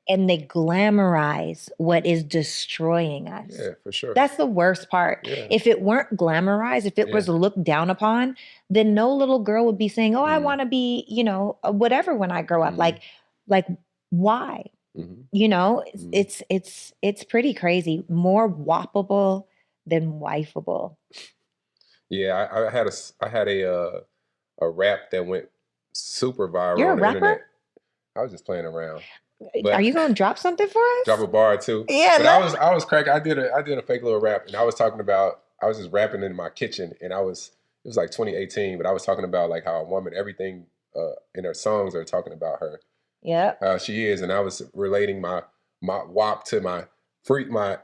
and they glamorize what is destroying us. Yeah, for sure. That's the worst part. Yeah. If it weren't glamorized, if it was looked down upon, then no little girl would be saying, oh, I want to be, you know, whatever when I grow up. Like why? You know, it's pretty crazy. More whoppable than wifeable. Yeah, I had a rap that went super viral. You're on a the rapper? internet. I was just playing around. But are you gonna drop something for us? Drop a bar too. Yeah. But I was cracking. I did a fake little rap, and I was talking about, I was just rapping in my kitchen, and it was like 2018, but I was talking about like how a woman, everything in her songs are talking about her. Yeah. How she is, and I was relating my WAP to my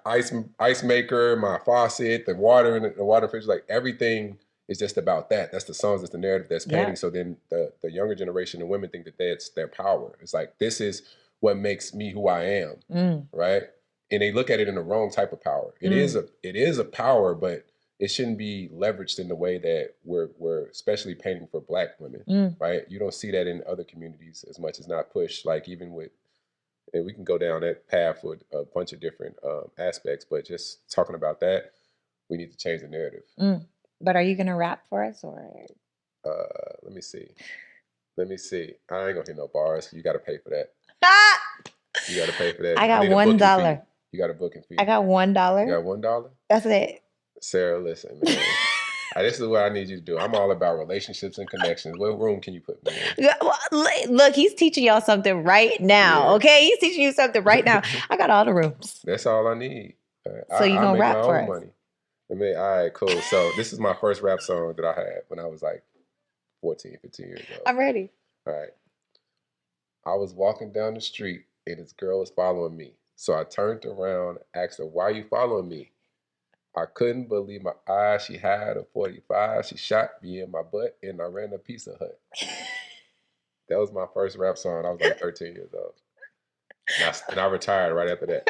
ice maker, my faucet, the water in the water fridge, like everything is just about that. That's the songs, that's the narrative that's painting. Yeah. So then the younger generation and women think that that's their power. It's like, this is what makes me who I am, right? And they look at it in the wrong type of power. It is a power, but it shouldn't be leveraged in the way that we're especially painting for Black women, right? You don't see that in other communities as much. As not pushed, like even with, and we can go down that path with a bunch of different aspects, but just talking about that, we need to change the narrative. But are you gonna rap for us, or? Let me see. I ain't gonna hit no bars. You got to pay for that. You got to pay for that. I got $1. You got a booking fee. I got $1. You got $1? That's it. Sarah, listen, man. This is what I need you to do. I'm all about relationships and connections. What room can you put me in? Look, he's teaching y'all something right now, okay? He's teaching you something right now. I got all the rooms. That's all I need. So you gonna rap for us? Money. I mean, all right, cool. So this is my first rap song that I had when I was like 14, 15 years old. I'm ready. All right. I was walking down the street and this girl was following me. So I turned around, asked her, why are you following me? I couldn't believe my eyes. She had a 45. She shot me in my butt, and I ran a Pizza Hut. That was my first rap song. I was like 13 years old. And I retired right after that.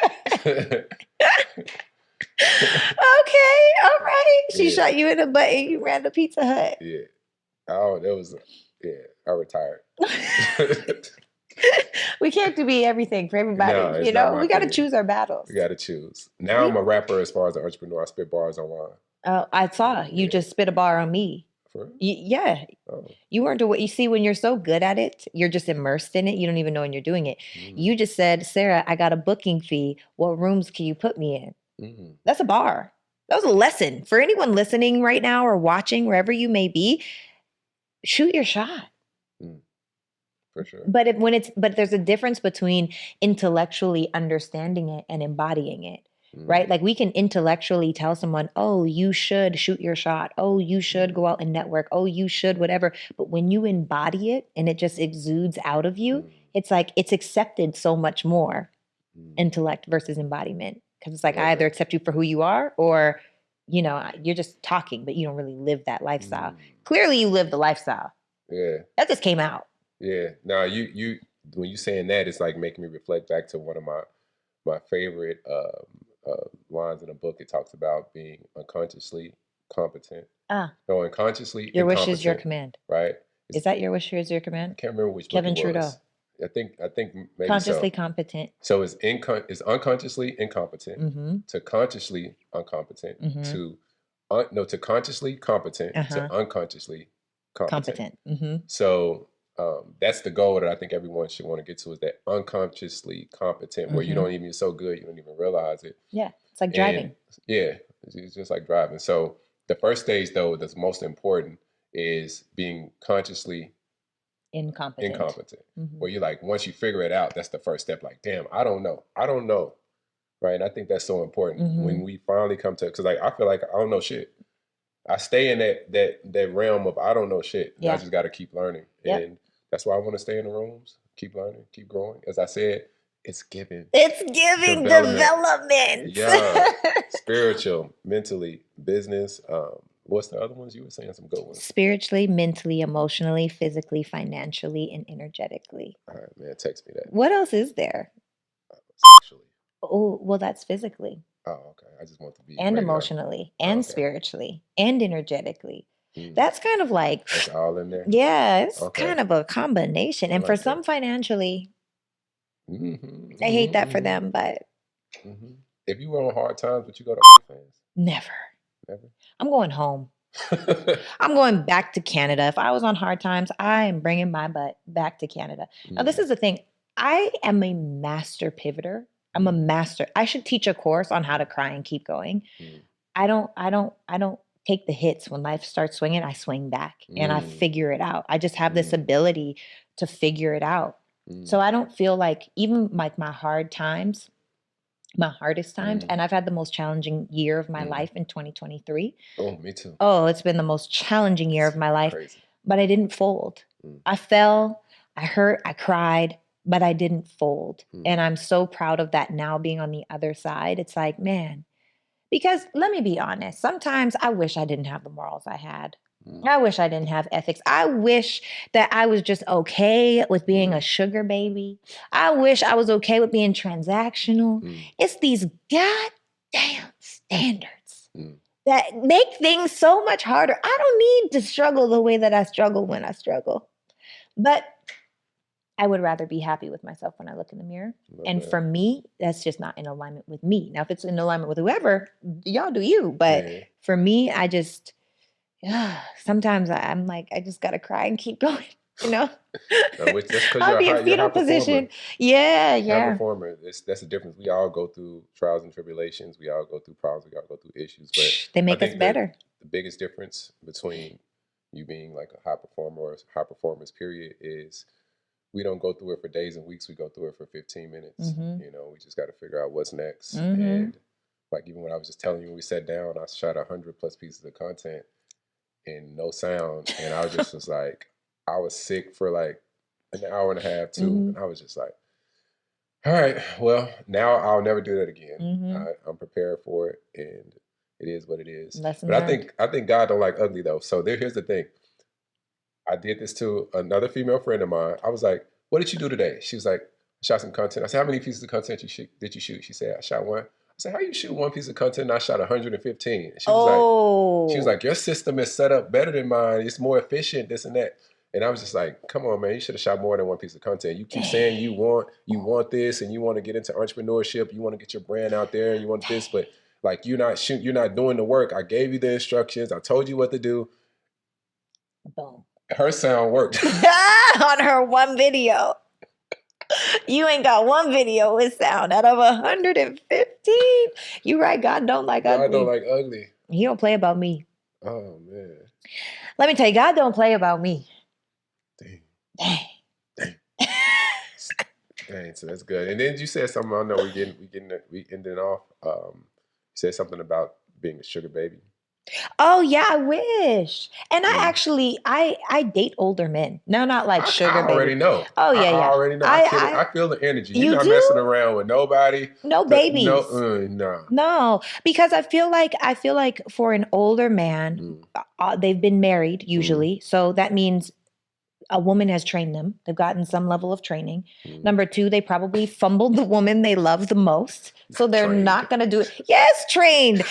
Okay, all right. She shot you in the butt and you ran the Pizza Hut. Yeah. Oh, that was, I retired. We can't be everything for everybody. No, you know, we got to choose our battles. We got to choose. Now I'm a rapper as far as an entrepreneur. I spit bars online. Oh, I saw you just spit a bar on me. For real? Yeah. Oh. You weren't what you see when you're so good at it. You're just immersed in it. You don't even know when you're doing it. You just said, Sarah, I got a booking fee. What rooms can you put me in? That's a bar. That was a lesson for anyone listening right now or watching wherever you may be. Shoot your shot. For sure. But there's a difference between intellectually understanding it and embodying it, right? Like we can intellectually tell someone, oh, you should shoot your shot. Oh, you should go out and network. Oh, you should whatever. But when you embody it and it just exudes out of you, it's like it's accepted so much more, intellect versus embodiment. Because it's like I either accept you for who you are or, you know, you're just talking, but you don't really live that lifestyle. Clearly you live the lifestyle. Yeah. That just came out. Yeah. Now you when you saying that, it's like making me reflect back to one of my favorite lines in a book. It talks about being unconsciously competent. No, unconsciously your wish is your command. Right? Is that your wish is your command? I can't remember which Kevin book it Trudeau. was. I think maybe consciously competent. So it's unconsciously incompetent to consciously incompetent to to consciously competent to unconsciously competent. Mm-hmm. So that's the goal that I think everyone should want to get to, is that unconsciously competent, where you don't even, you're so good you don't even realize it. Yeah, it's like driving. Yeah, it's just like driving. So the first stage, though, that's most important is being consciously incompetent. Where you're like, once you figure it out, that's the first step. Like, damn, I don't know, right? And I think that's so important when we finally come to, because like I feel like I don't know shit. I stay in that realm of I don't know shit. And I just got to keep learning, and that's why I want to stay in the rooms, keep learning, keep growing. As I said, it's giving. It's giving development. Yeah, spiritual, mentally, business. What's the other ones you were saying? Some good ones. Spiritually, mentally, emotionally, physically, financially, and energetically. All right, man, text me that. What else is there? Sexually. Oh, well, that's physically. Oh, okay. I just want to be. And emotionally, and spiritually, and energetically. That's kind of like. That's all in there? Yeah, it's kind of a combination. And for some, financially, I hate that for them, but. If you were on hard times, would you go to fans? Never. I'm going home. I'm going back to Canada. If I was on hard times, I am bringing my butt back to Canada. Now, this is the thing. I am a master pivoter. I'm a master. I should teach a course on how to cry and keep going. I don't take the hits. When life starts swinging, I swing back and I figure it out. I just have this ability to figure it out. So I don't feel like, even like my hard times, my hardest times, and I've had the most challenging year of my life in 2023. Oh, me too. Oh, it's been the most challenging year of my life. Crazy. But I didn't fold. I fell, I hurt, I cried, but I didn't fold. And I'm so proud of that now, being on the other side. It's like, man, because let me be honest, sometimes I wish I didn't have the morals I had. I wish I didn't have ethics. I wish that I was just okay with being a sugar baby. I wish I was okay with being transactional. It's these goddamn standards that make things so much harder. I don't need to struggle the way that I struggle when I struggle. But I would rather be happy with myself when I look in the mirror. And for me, that's just not in alignment with me. Now, if it's in alignment with whoever, y'all do you. But for me, I just... sometimes I'm like, I just gotta cry and keep going, you know. I'll be in fetal position. Yeah. High performer. That's the difference. We all go through trials and tribulations. We all go through problems. We all go through issues. But they make us better. The biggest difference between you being like a high performer or high performance period is we don't go through it for days and weeks. We go through it for 15 minutes. You know, we just got to figure out what's next. And like, even when I was just telling you, when we sat down, I shot 100+ pieces of content and no sound, and I just was like, I was sick for like an hour and a half too, and I was just like, all right, well, now I'll never do that again. I'm prepared for it, and it is what it is. But I think God don't like ugly though. So here's the thing. I did this to another female friend of mine. I was like, what did you do today? She was like, I shot some content. I said, how many pieces of content did you shoot? She said, I shot one. I said, how you shoot one piece of content and I shot 115? She was like, your system is set up better than mine. It's more efficient, this and that. And I was just like, come on, man, you should have shot more than one piece of content. You keep saying you want this and you want to get into entrepreneurship, you want to get your brand out there, you want this, but like you're not doing the work. I gave you the instructions. I told you what to do. Boom. Her sound worked. On her one video. You ain't got one video with sound out of 115. You right, God don't like ugly. God don't like ugly. He don't play about me. Oh, man. Let me tell you, God don't play about me. Dang. Dang, so that's good. And then you said something, I know we ended off. You said something about being a sugar baby. Oh yeah, I wish. And I date older men. No, not like sugar baby. I already know. Oh yeah, I already know. I feel the energy. You're not messing around with nobody. No babies. No. No, because I feel like for an older man, they've been married usually, so that means a woman has trained them. They've gotten some level of training. Number 2, they probably fumbled the woman they love the most. So they're not going to do it. Yes, trained.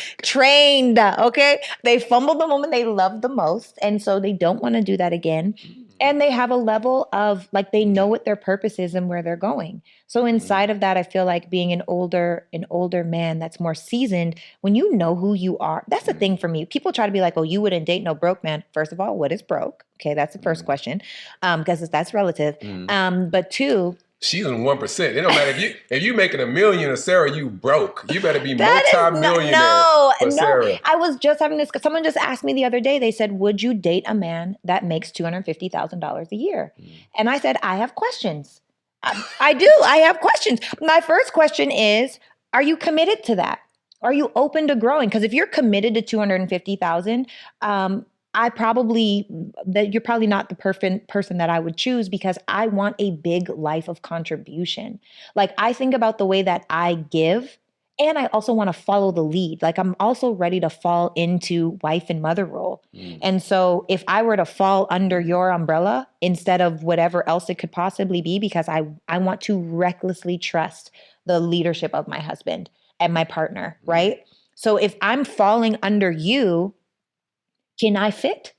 Okay. They fumbled the woman they love the most. And so they don't want to do that again. And they have a level of like, they know what their purpose is and where they're going. So inside of that, I feel like being an older man that's more seasoned, when you know who you are, that's the thing for me. People try to be like, oh, you wouldn't date no broke man. First of all, what is broke? Okay, that's the first question. Because that's relative. But two, she's in 1%. It don't matter if you making $1 million or Sarah, you broke. You better be multi-millionaire for Sarah. I was just having this. Someone just asked me the other day. They said, "Would you date a man that makes $250,000 a year?" And I said, "I have questions. I do. I have questions. My first question is, are you committed to that? Are you open to growing? Because if you're committed to 250,000, you're probably not the perfect person that I would choose, because I want a big life of contribution. Like, I think about the way that I give, and I also want to follow the lead. Like, I'm also ready to fall into wife and mother role. And so if I were to fall under your umbrella instead of whatever else it could possibly be, because I want to recklessly trust the leadership of my husband and my partner, right? So if I'm falling under you, can I fit?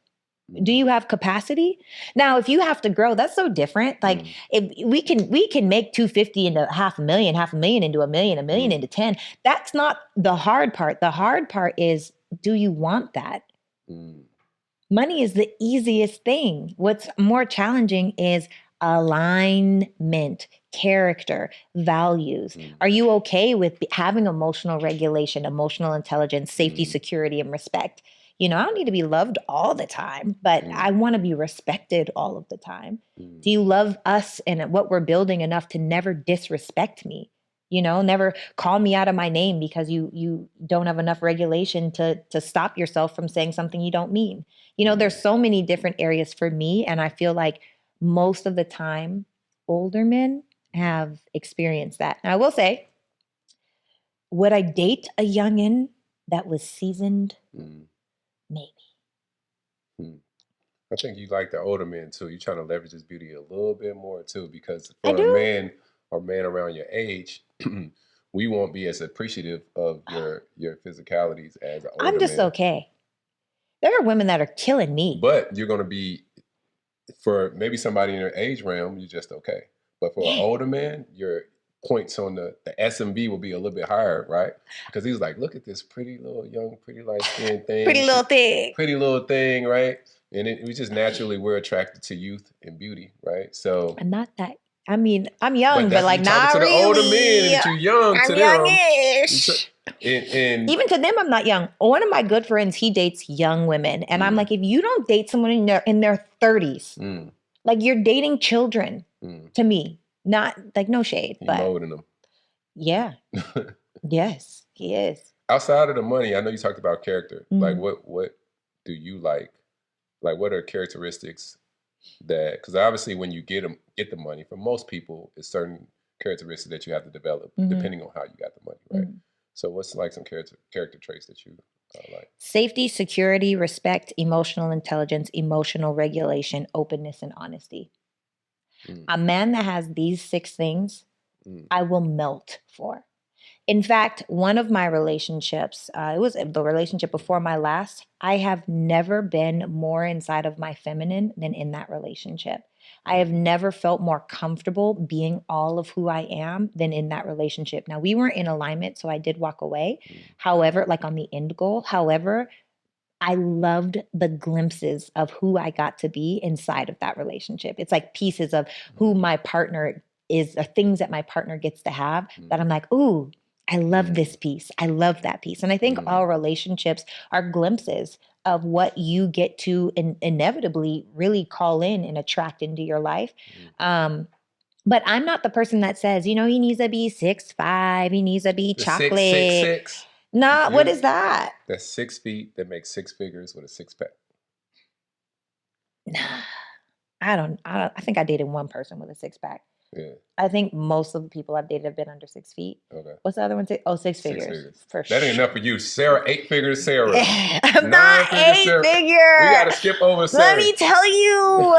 Do you have capacity? Now, if you have to grow, that's so different. Like, if we can make 250 into half a million into a million into 10. That's not the hard part. The hard part is, do you want that? Money is the easiest thing. What's more challenging is alignment, character, values. Are you okay with having emotional regulation, emotional intelligence, safety, security, and respect? I don't need to be loved all the time, but I want to be respected all of the time. Do you love us and what we're building enough to never disrespect me? Never call me out of my name because you don't have enough regulation to stop yourself from saying something you don't mean. There's so many different areas for me, and I feel like most of the time, older men have experienced that. And I will say, would I date a youngin' that was seasoned? Maybe. I think you like the older men too. You're trying to leverage his beauty a little bit more too, because for a man around your age, we won't be as appreciative of your physicalities as an older man. I'm just okay. There are women that are killing me. But you're going to be, for maybe somebody in your age realm, you're just okay. But for an older man, your points on the SMV will be a little bit higher, right? Because he's like, look at this pretty little young, pretty light-skinned thing. Pretty little thing, right? And we just naturally, we're attracted to youth and beauty, right? So I'm not that. I mean, I'm young, but like not to really. The older men, and you're young to them. Youngish. And even to them, I'm not young. One of my good friends, he dates young women, and I'm like, if you don't date someone in their 30s, like, you're dating children to me. Not like, no shade, but molding them. Yeah. Yes, he is. Outside of the money, I know you talked about character. Like, what do you like? Like, what are characteristics that, because obviously when you get the money, for most people, it's certain characteristics that you have to develop depending on how you got the money, right? So what's like some character traits that you like? Safety, security, respect, emotional intelligence, emotional regulation, openness, and honesty. A man that has these 6 things, I will melt for. In fact, one of my relationships, it was the relationship before my last, I have never been more inside of my feminine than in that relationship. I have never felt more comfortable being all of who I am than in that relationship. Now, we weren't in alignment, so I did walk away. However, like on the end goal, however, I loved the glimpses of who I got to be inside of that relationship. It's like pieces of who my partner is, or things that my partner gets to have that I'm like, ooh, I love this piece. I love that piece. And I think all relationships are glimpses of what you get to inevitably really call in and attract into your life. But I'm not the person that says, he needs to be 6'5", he needs to be chocolate. 6'6". Nah, what is that? That's 6 feet that makes 6 figures with a 6-pack. Nah, I think I dated one person with a 6-pack. Yeah. I think most of the people I've dated have been under 6 feet. Okay. What's the other one? 6 figures. For that ain't enough for you. Sarah, 8 figures, Sarah. I'm not 8 figures. We got to skip over Sarah. Let me tell you.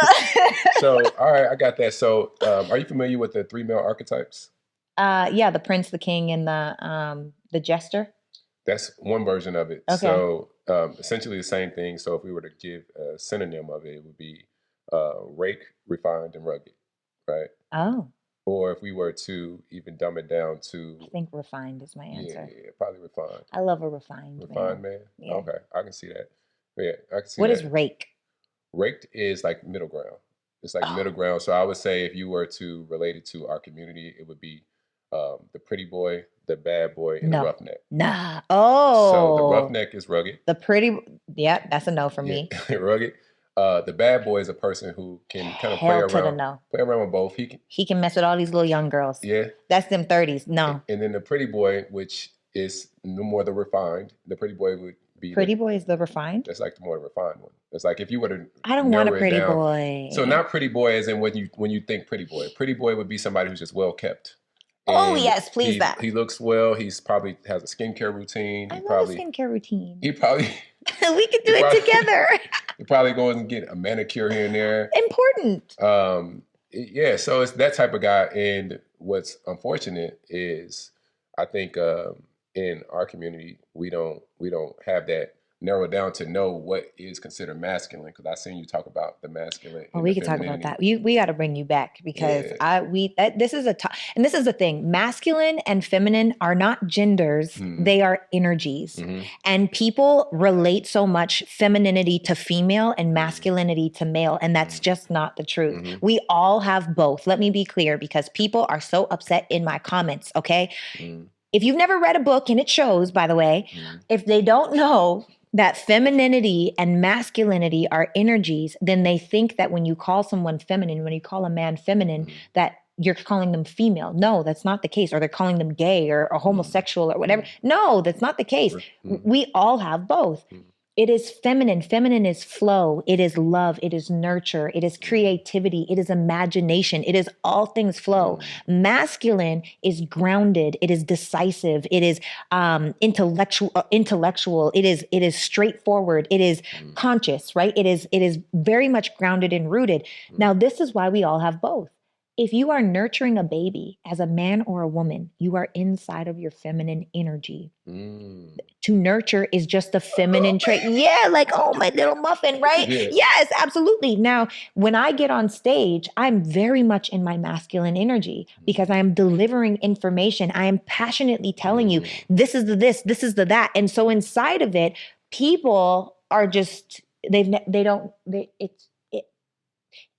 So, all right, I got that. So, are you familiar with the 3 male archetypes? Yeah, the prince, the king, and the jester. That's one version of it. Okay. So, essentially the same thing. So, if we were to give a synonym of it, it would be rake, refined, and rugged, right? Oh. Or if we were to even dumb it down to, I think refined is my answer. Yeah, probably refined. I love a refined man. Yeah. Okay, I can see that. Yeah, I can see what that. What is rake? Raked is like middle ground. It's like middle ground. So I would say if you were to relate it to our community, it would be the pretty boy, the bad boy, and the roughneck. Nah. So the roughneck is rugged. The pretty, yeah, that's a no for me. Rugged. The bad boy is a person who can kind of play around with both. He can mess with all these little young girls. Yeah. That's them 30s. No. And then the pretty boy, which is no more the refined. The pretty boy would be Pretty boy is the refined? That's like the more refined one. It's like if you were to I don't want a pretty boy. So not pretty boy as in when you think pretty boy. Pretty boy would be somebody who's just well kept. Oh yes, please that. He looks well. He's probably has a skincare routine. I love a skincare routine. He probably we could do it together. He probably goes and get a manicure here and there. Important. Yeah, so it's that type of guy. And what's unfortunate is I think in our community we don't have that narrowed down to know what is considered masculine, because I seen you talk about the masculine. Well, we could talk about that. We got to bring you back because this is and this is the thing. Masculine and feminine are not genders; they are energies. And people relate so much femininity to female and masculinity to male, and that's just not the truth. We all have both. Let me be clear, because people are so upset in my comments. Okay, if you've never read a book, and it shows, by the way, if they don't know that femininity and masculinity are energies, then they think that when you call someone feminine, when you call a man feminine, that you're calling them female. No, that's not the case. Or they're calling them gay or homosexual or whatever. No, that's not the case. We all have both. It is feminine. Feminine is flow. It is love. It is nurture. It is creativity. It is imagination. It is all things flow. Masculine is grounded. It is decisive. It is intellectual. It is straightforward. It is conscious, right? It is very much grounded and rooted. Now, this is why we all have both. If you are nurturing a baby as a man or a woman, you are inside of your feminine energy. To nurture is just a feminine trait. Yeah, like, oh, my little muffin, right? Yeah. Yes, absolutely. Now, when I get on stage, I'm very much in my masculine energy because I am delivering information. I am passionately telling you, this is the this is the that. And so inside of it, people are just,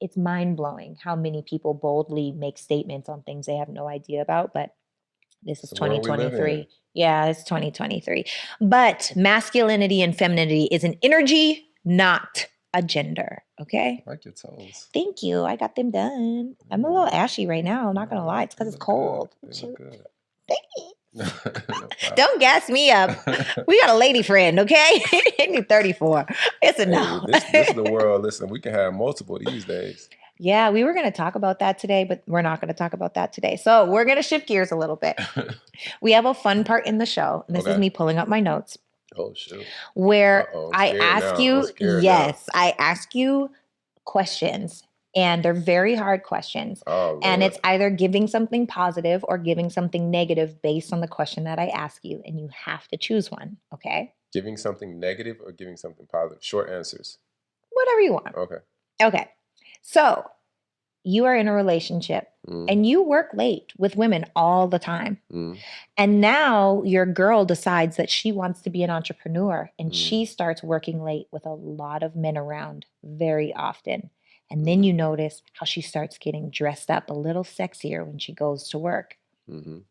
it's mind-blowing how many people boldly make statements on things they have no idea about, but this is 2023. Yeah, it's 2023. But masculinity and femininity is an energy, not a gender. Okay? I like your toes. Thank you. I got them done. I'm a little ashy right now. I'm not going to lie. It's because it's cold. They look good. Thanks. Don't gas me up. We got a lady friend, okay? You're 34. It's enough. This is the world. Listen, we can have multiple these days. Yeah, we were going to talk about that today, but we're not going to talk about that today. So we're going to shift gears a little bit. We have a fun part in the show. And this is me pulling up my notes. Oh, shoot. Where I ask you, I ask you questions. And they're very hard questions. Oh, and it's either giving something positive or giving something negative based on the question that I ask you. And you have to choose one, okay? Giving something negative or giving something positive? Short answers. Whatever you want. Okay. So you are in a relationship and you work late with women all the time. And now your girl decides that she wants to be an entrepreneur and she starts working late with a lot of men around very often. And then you notice how she starts getting dressed up a little sexier when she goes to work.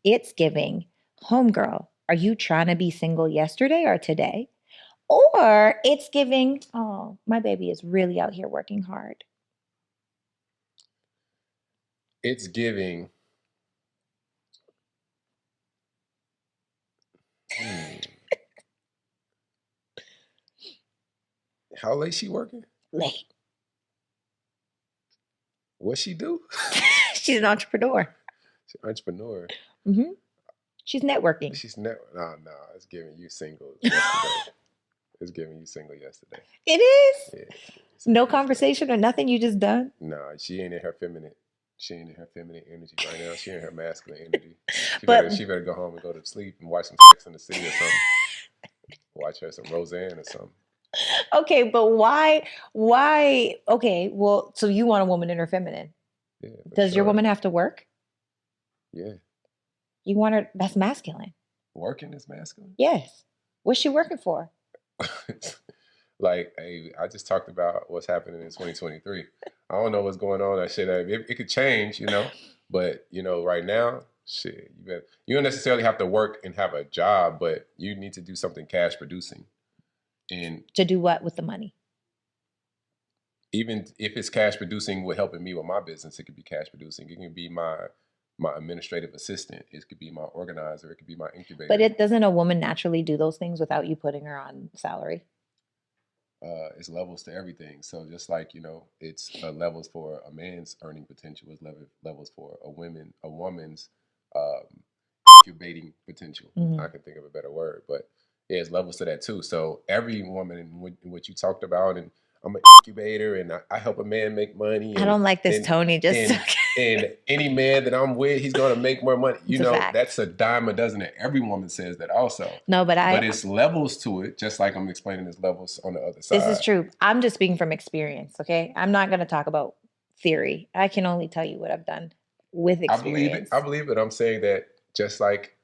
It's giving, homegirl, are you trying to be single yesterday or today? Or it's giving, oh, my baby is really out here working hard. It's giving. How late she working? Late. What she do? She's an entrepreneur. She's an entrepreneur. She's networking. No. It's giving you single yesterday. It's giving you single yesterday. It is? Yeah. No conversation or nothing you just done? No, she ain't in her feminine. She ain't in her feminine energy right now. She in her masculine energy. She better go home and go to sleep and watch some Sex in the City or something. Watch her some Roseanne or something. Okay, but why? Okay, well, so you want a woman in her feminine. Yeah, Does your woman have to work? Yeah. You want her, that's masculine. Working is masculine? Yes. What's she working for? Like, hey, I just talked about what's happening in 2023. I don't know what's going on. That shit, it could change, you know. But you know, right now, shit, you don't necessarily have to work and have a job, but you need to do something cash producing. And to do what with the money? Even if it's cash producing with helping me with my business, it could be cash producing. It can be my administrative assistant. It could be my organizer. It could be my incubator. But doesn't a woman naturally do those things without you putting her on salary? It's levels to everything. So just like, you know, it's levels for a man's earning potential, is levels for a woman's incubating potential. Mm-hmm. I can think of a better word, but yeah, it's levels to that too. So every woman in what you talked about, and I'm an incubator, and I help a man make money. And, I don't like this, Tony. And any man that I'm with, he's going to make more money. You know, that's a dime a dozen. And every woman says that also. No, but it's levels to it, just like I'm explaining there's levels on the other side. This is true. I'm just speaking from experience, okay? I'm not going to talk about theory. I can only tell you what I've done with experience. I believe it. I'm saying that just like,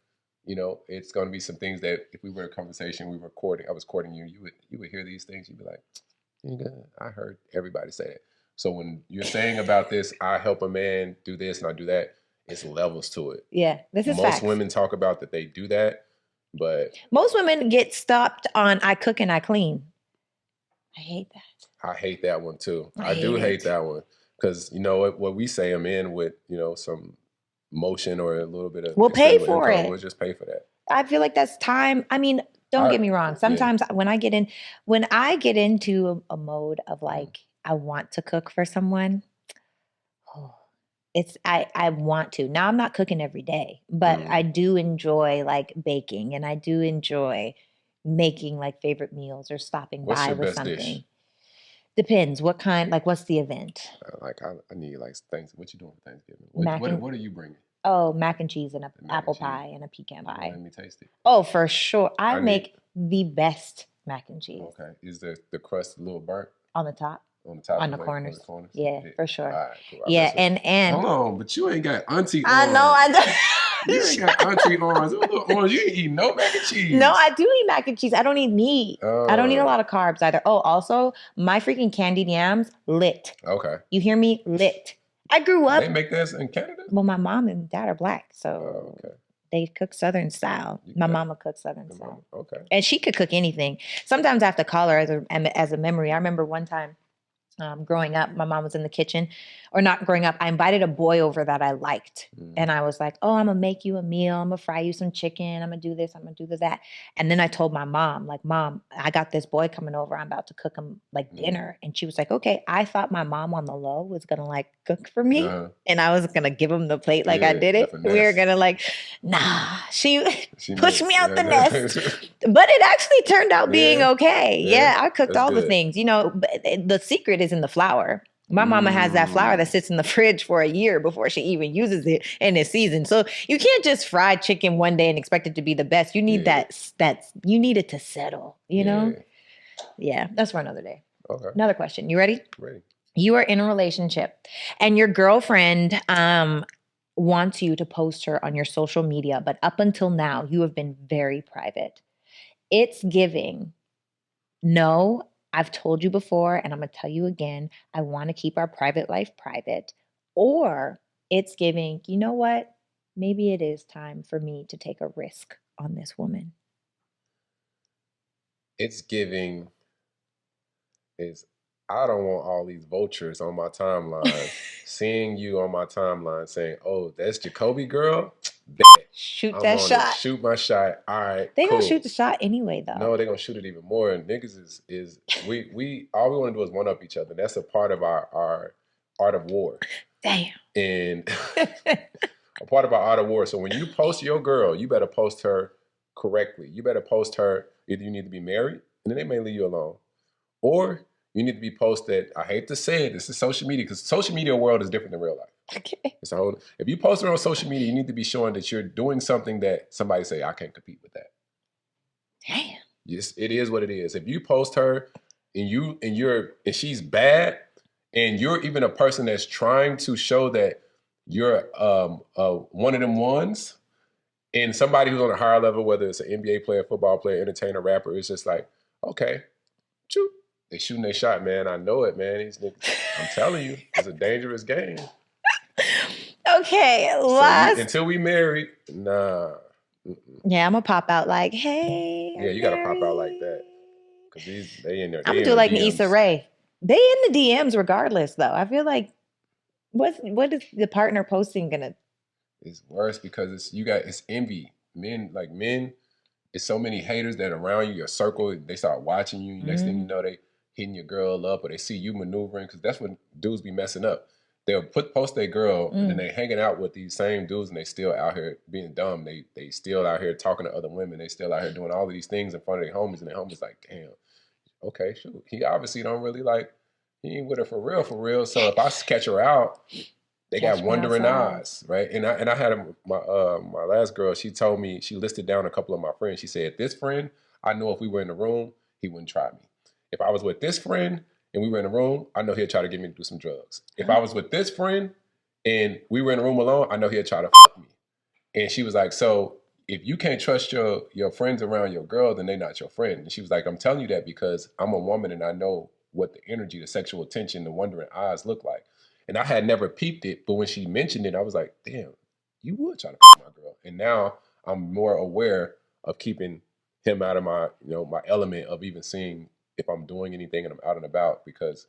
you know, it's going to be some things that if we were in a conversation, I was courting you, you would hear these things, you'd be like, I heard everybody say that. So when you're saying about this, I help a man do this and I do that, it's levels to it. Yeah, this is most women talk about that they do that, but most women get stopped on I cook and I clean. I hate that. I hate that one too. I do hate that one because you know what we say, a man with, you know, some motion or a little bit of we'll pay for income, it. We'll just pay for that. I feel like that's time. I mean, don't get me wrong. Sometimes when I get into a mode of like, I want to cook for someone, I want to. Now I'm not cooking every day, but I do enjoy like baking, and I do enjoy making like favorite meals or stopping by with something. Dish? Depends what kind, like what's the event? I need like things. What you doing for Thanksgiving? What are you bringing? Oh, mac and cheese and an apple pie and a pecan pie. Let me taste it. Oh, for sure. I make the best mac and cheese. Okay. Is the crust a little burnt? On the top. On the top. On the corners. Yeah, for sure. All right, cool. Yeah, and hold on, but you ain't got auntie arms. I know I don't. You ain't got auntie arms. You ain't eat no mac and cheese. No, I do eat mac and cheese. I don't eat meat. I don't eat a lot of carbs either. Oh, also, my freaking candied yams, lit. Okay. You hear me? Lit. I grew up. They make this in Canada? Well, my mom and dad are black, so they cook Southern style. My mama cooks Southern style. Okay. And she could cook anything. Sometimes I have to call her as a memory. I remember one time growing up, my mom was in the kitchen, or not growing up. I invited a boy over that I liked. And I was like, oh, I'm going to make you a meal. I'm going to fry you some chicken. I'm going to do this. I'm going to do that. And then I told my mom, like, Mom, I got this boy coming over. I'm about to cook him like dinner. And she was like, okay. I thought my mom on the low was going to like cook for me. And I was going to give him the plate like I did it. We were going to like, nah, she pushed me out the nest. But it actually turned out being okay. Yeah, I cooked all the things. You know, the secret is in the flour. My mama has that flour that sits in the fridge for a year before she even uses it in a season. So you can't just fry chicken one day and expect it to be the best. You need you need it to settle, you know? Yeah, that's for another day. Okay. Another question. You ready? Ready. You are in a relationship and your girlfriend wants you to post her on your social media, but up until now, you have been very private. It's giving. No, I've told you before, and I'm going to tell you again, I want to keep our private life private. Or it's giving, you know what? Maybe it is time for me to take a risk on this woman. It's giving is, I don't want all these vultures on my timeline, seeing you on my timeline saying, oh, that's Jacoby girl? Shoot that shot. Shoot my shot. All right. They gonna shoot the shot anyway, though. No, they're gonna shoot it even more. And niggas is we all we want to do is one up each other. That's a part of our art of war. Damn. And a part of our art of war. So when you post your girl, you better post her correctly. You better post her. Either you need to be married, and then they may leave you alone, or you need to be posted. I hate to say it, this is social media, because social media world is different than real life. Okay. So if you post it on social media, you need to be showing that you're doing something that somebody say, I can't compete with that. Damn. Yes, it is what it is. If you post her and she's bad, and you're even a person that's trying to show that you're one of them ones, and somebody who's on a higher level, whether it's an NBA player, football player, entertainer, rapper, it's just like, okay, choop, they shooting their shot, man. I know it, man. These niggas, I'm telling you, it's a dangerous game. Okay, until we married, nah. Yeah, I'm gonna pop out like, hey. Yeah, you gotta pop out like that. Cause they in there. I'm gonna do like an Issa Rae. They in the DMs regardless, though. I feel like what is the partner posting gonna? It's worse because it's envy. Men, it's so many haters that around you, your circle, they start watching you. Next thing you know, they hitting your girl up, or they see you maneuvering, because that's when dudes be messing up. They'll post their girl, and then they hanging out with these same dudes, and they still out here being dumb. They still out here talking to other women. They still out here doing all of these things in front of their homies, and their homies like, damn, okay, shoot. He obviously don't really he ain't with her for real. So if I catch her out, they got wondering eyes, right? And I had my last girl. She told me, she listed down a couple of my friends. She said, this friend, I know if we were in the room, he wouldn't try me. If I was with this friend and we were in the room, I know he'd try to get me to do some drugs. If I was with this friend and we were in the room alone, I know he'd try to fuck me. And she was like, so if you can't trust your friends around your girl, then they're not your friend. And she was like, I'm telling you that because I'm a woman and I know what the energy, the sexual attention, the wondering eyes look like. And I had never peeped it, but when she mentioned it, I was like, damn, you would try to fuck my girl. And now I'm more aware of keeping him out of my element of even seeing if I'm doing anything and I'm out and about, because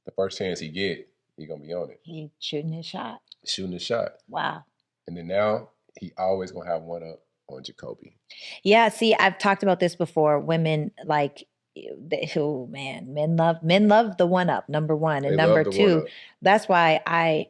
the first chance he get, he gonna be on it. He shooting his shot. Wow. And then now he always gonna have one up on Jacoby. Yeah, see, I've talked about this before. Women like, men love the one up, number one. And number two, that's why I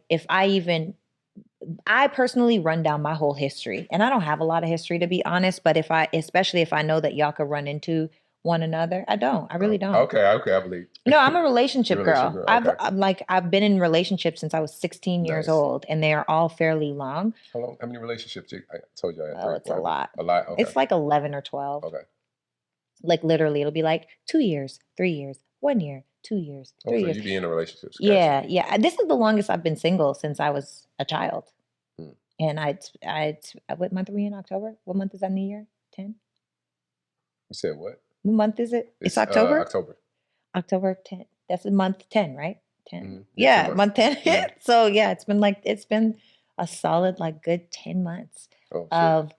personally run down my whole history. And I don't have a lot of history, to be honest, but especially if I know that y'all could run into one another, I don't. I really don't. Okay, I believe. No, I'm a relationship girl. I've been in relationships since I was 16 years old, and they are all fairly long. How long? How many relationships? I told you I had 3. It's a lot. A lot. Okay. It's like 11 or 12. Okay. Like literally, it'll be like 2 years, 3 year, 1 year, 2 years, 3 years. So you be in a relationship? Yeah. This is the longest I've been single since I was a child. And what month are we in? October? What month is that in the year? 10? You said what? What month is it? It's October? October 10. That's month 10, right? 10. Mm-hmm. Yeah, month 10. Mm-hmm. So yeah, it's been a solid, like, good 10 months of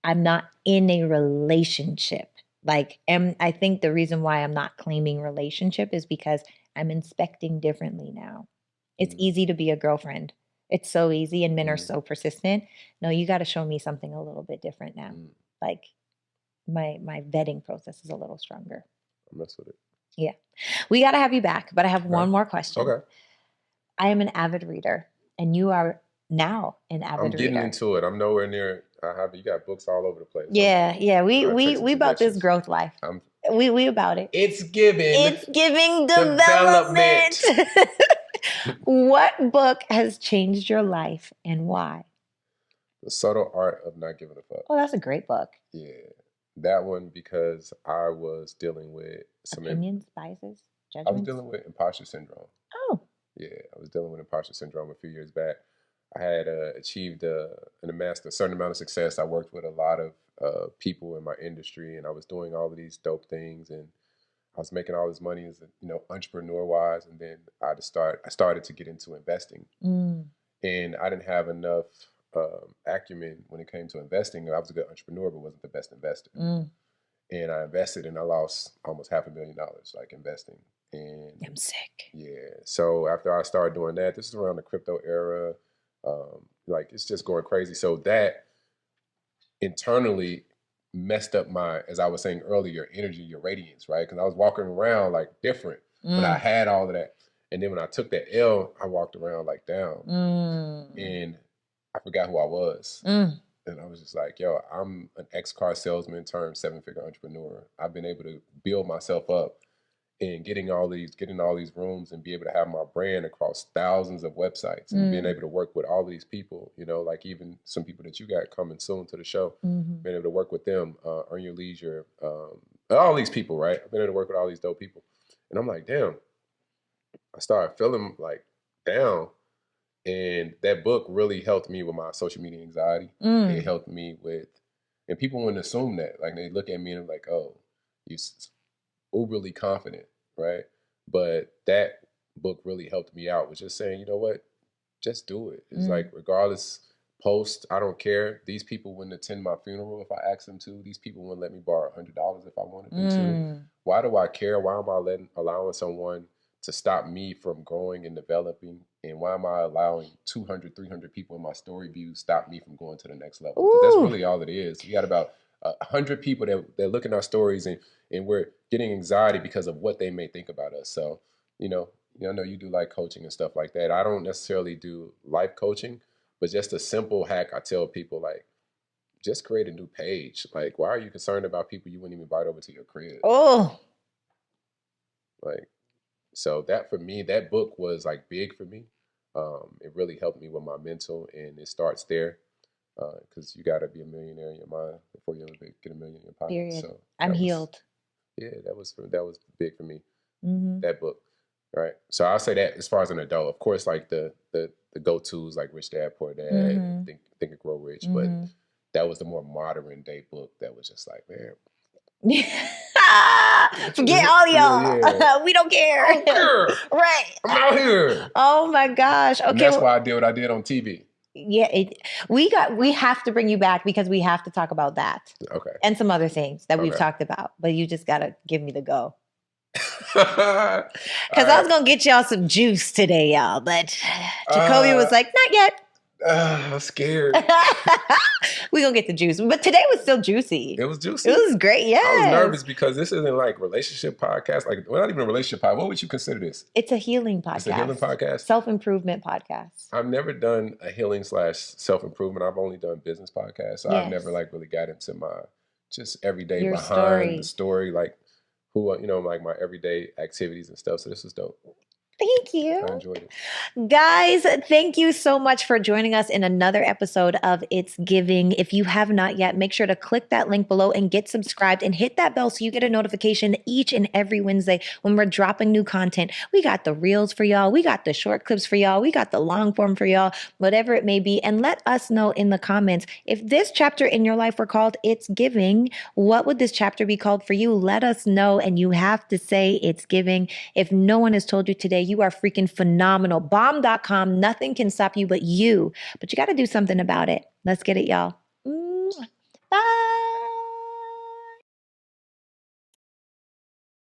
I'm not in a relationship. Like, and I think the reason why I'm not claiming relationship is because I'm inspecting differently now. It's easy to be a girlfriend. It's so easy, and men are so persistent. No, you got to show me something a little bit different now. Like, my vetting process is a little stronger. I mess with it. Yeah. We got to have you back, but I have one more question. Okay. I am an avid reader, and you are now an avid reader. I'm getting into it. I'm nowhere near. You got books all over the place. Yeah. We about this growth life. We about it. It's giving development. What book has changed your life and why? The Subtle Art of Not Giving a Fuck. Oh, that's a great book. Yeah. That one, because I was dealing with some opinions, biases, judgments. I was dealing with imposter syndrome. Oh. Yeah, I was dealing with imposter syndrome a few years back. I had achieved and amassed a certain amount of success. I worked with a lot of people in my industry, and I was doing all of these dope things, and I was making all this money as entrepreneur wise. And then I started to get into investing, and I didn't have enough acumen when it came to investing. I was a good entrepreneur, but wasn't the best investor. And I invested, and I lost almost $500,000 like investing. And I'm sick. Yeah. So after I started doing that, this is around the crypto era. Like, it's just going crazy. So that internally messed up as I was saying earlier, your energy, your radiance, right? Because I was walking around like different, but I had all of that. And then when I took that L, I walked around like down, and I forgot who I was. And I was just like, yo, I'm an ex-car salesman turned 7-figure entrepreneur. I've been able to build myself up and getting all these rooms and be able to have my brand across thousands of websites and being able to work with all of these people, like even some people that you got coming soon to the show, being able to work with them, Earn Your Leisure, all these people, right? I've been able to work with all these dope people. And I'm like, damn, I started feeling like down. And that book really helped me with my social media anxiety. It helped me with, and people wouldn't assume that. Like they look at me and I'm like, oh, you're uberly confident, right? But that book really helped me out with just saying, you know what, just do it. It's like, regardless, post, I don't care. These people wouldn't attend my funeral if I asked them to. These people wouldn't let me borrow $100 if I wanted them to. Why do I care? Why am I allowing someone to stop me from growing and developing? And why am I allowing 200, 300 people in my story views stop me from going to the next level? Because that's really all it is. We got about 100 people that look at our stories and we're getting anxiety because of what they may think about us. So, I know you do like coaching and stuff like that. I don't necessarily do life coaching, but just a simple hack I tell people, like, just create a new page. Like, why are you concerned about people you wouldn't even invite over to your crib? Oh. Like, so that for me, that book was like big for me. It really helped me with my mental, and it starts there. Because you got to be a millionaire in your mind before you ever get a million in your pocket. Period. So I'm healed. Yeah, that was big for me. That book, right? So I'll say that as far as an adult, of course, like the go-tos like Rich Dad Poor Dad, Think and Grow Rich, but that was the more modern day book that was just like, man. Forget all y'all. Yeah. We don't care. I don't care. Right. I'm out here. Oh my gosh. Okay. And that's why I did what I did on TV. Yeah, we have to bring you back because we have to talk about that. Okay. And some other things that we've talked about, but you just gotta give me the go. Because I was gonna get y'all some juice today, y'all, but Jacoby was like, not yet. I'm scared. We're gonna get the juice. But today was still juicy. It was juicy. It was great, yeah. I was nervous because this isn't like relationship podcast. Like, well, not even a relationship podcast. What would you consider this? It's a healing podcast. It's a healing podcast? Self-improvement podcast. I've never done a healing / self-improvement. I've only done business podcasts. So I've never like really got into my just everyday behind the story, like who, like my everyday activities and stuff. So this was dope. Thank you. I enjoyed it. Guys, thank you so much for joining us in another episode of It's Giving. If you have not yet, make sure to click that link below and get subscribed and hit that bell so you get a notification each and every Wednesday when we're dropping new content. We got the reels for y'all. We got the short clips for y'all. We got the long form for y'all, whatever it may be. And let us know in the comments, if this chapter in your life were called It's Giving, what would this chapter be called for you? Let us know. And you have to say It's Giving. If no one has told you today, you are freaking phenomenal. Bomb.com. Nothing can stop you but you. But you got to do something about it. Let's get it, y'all. Bye.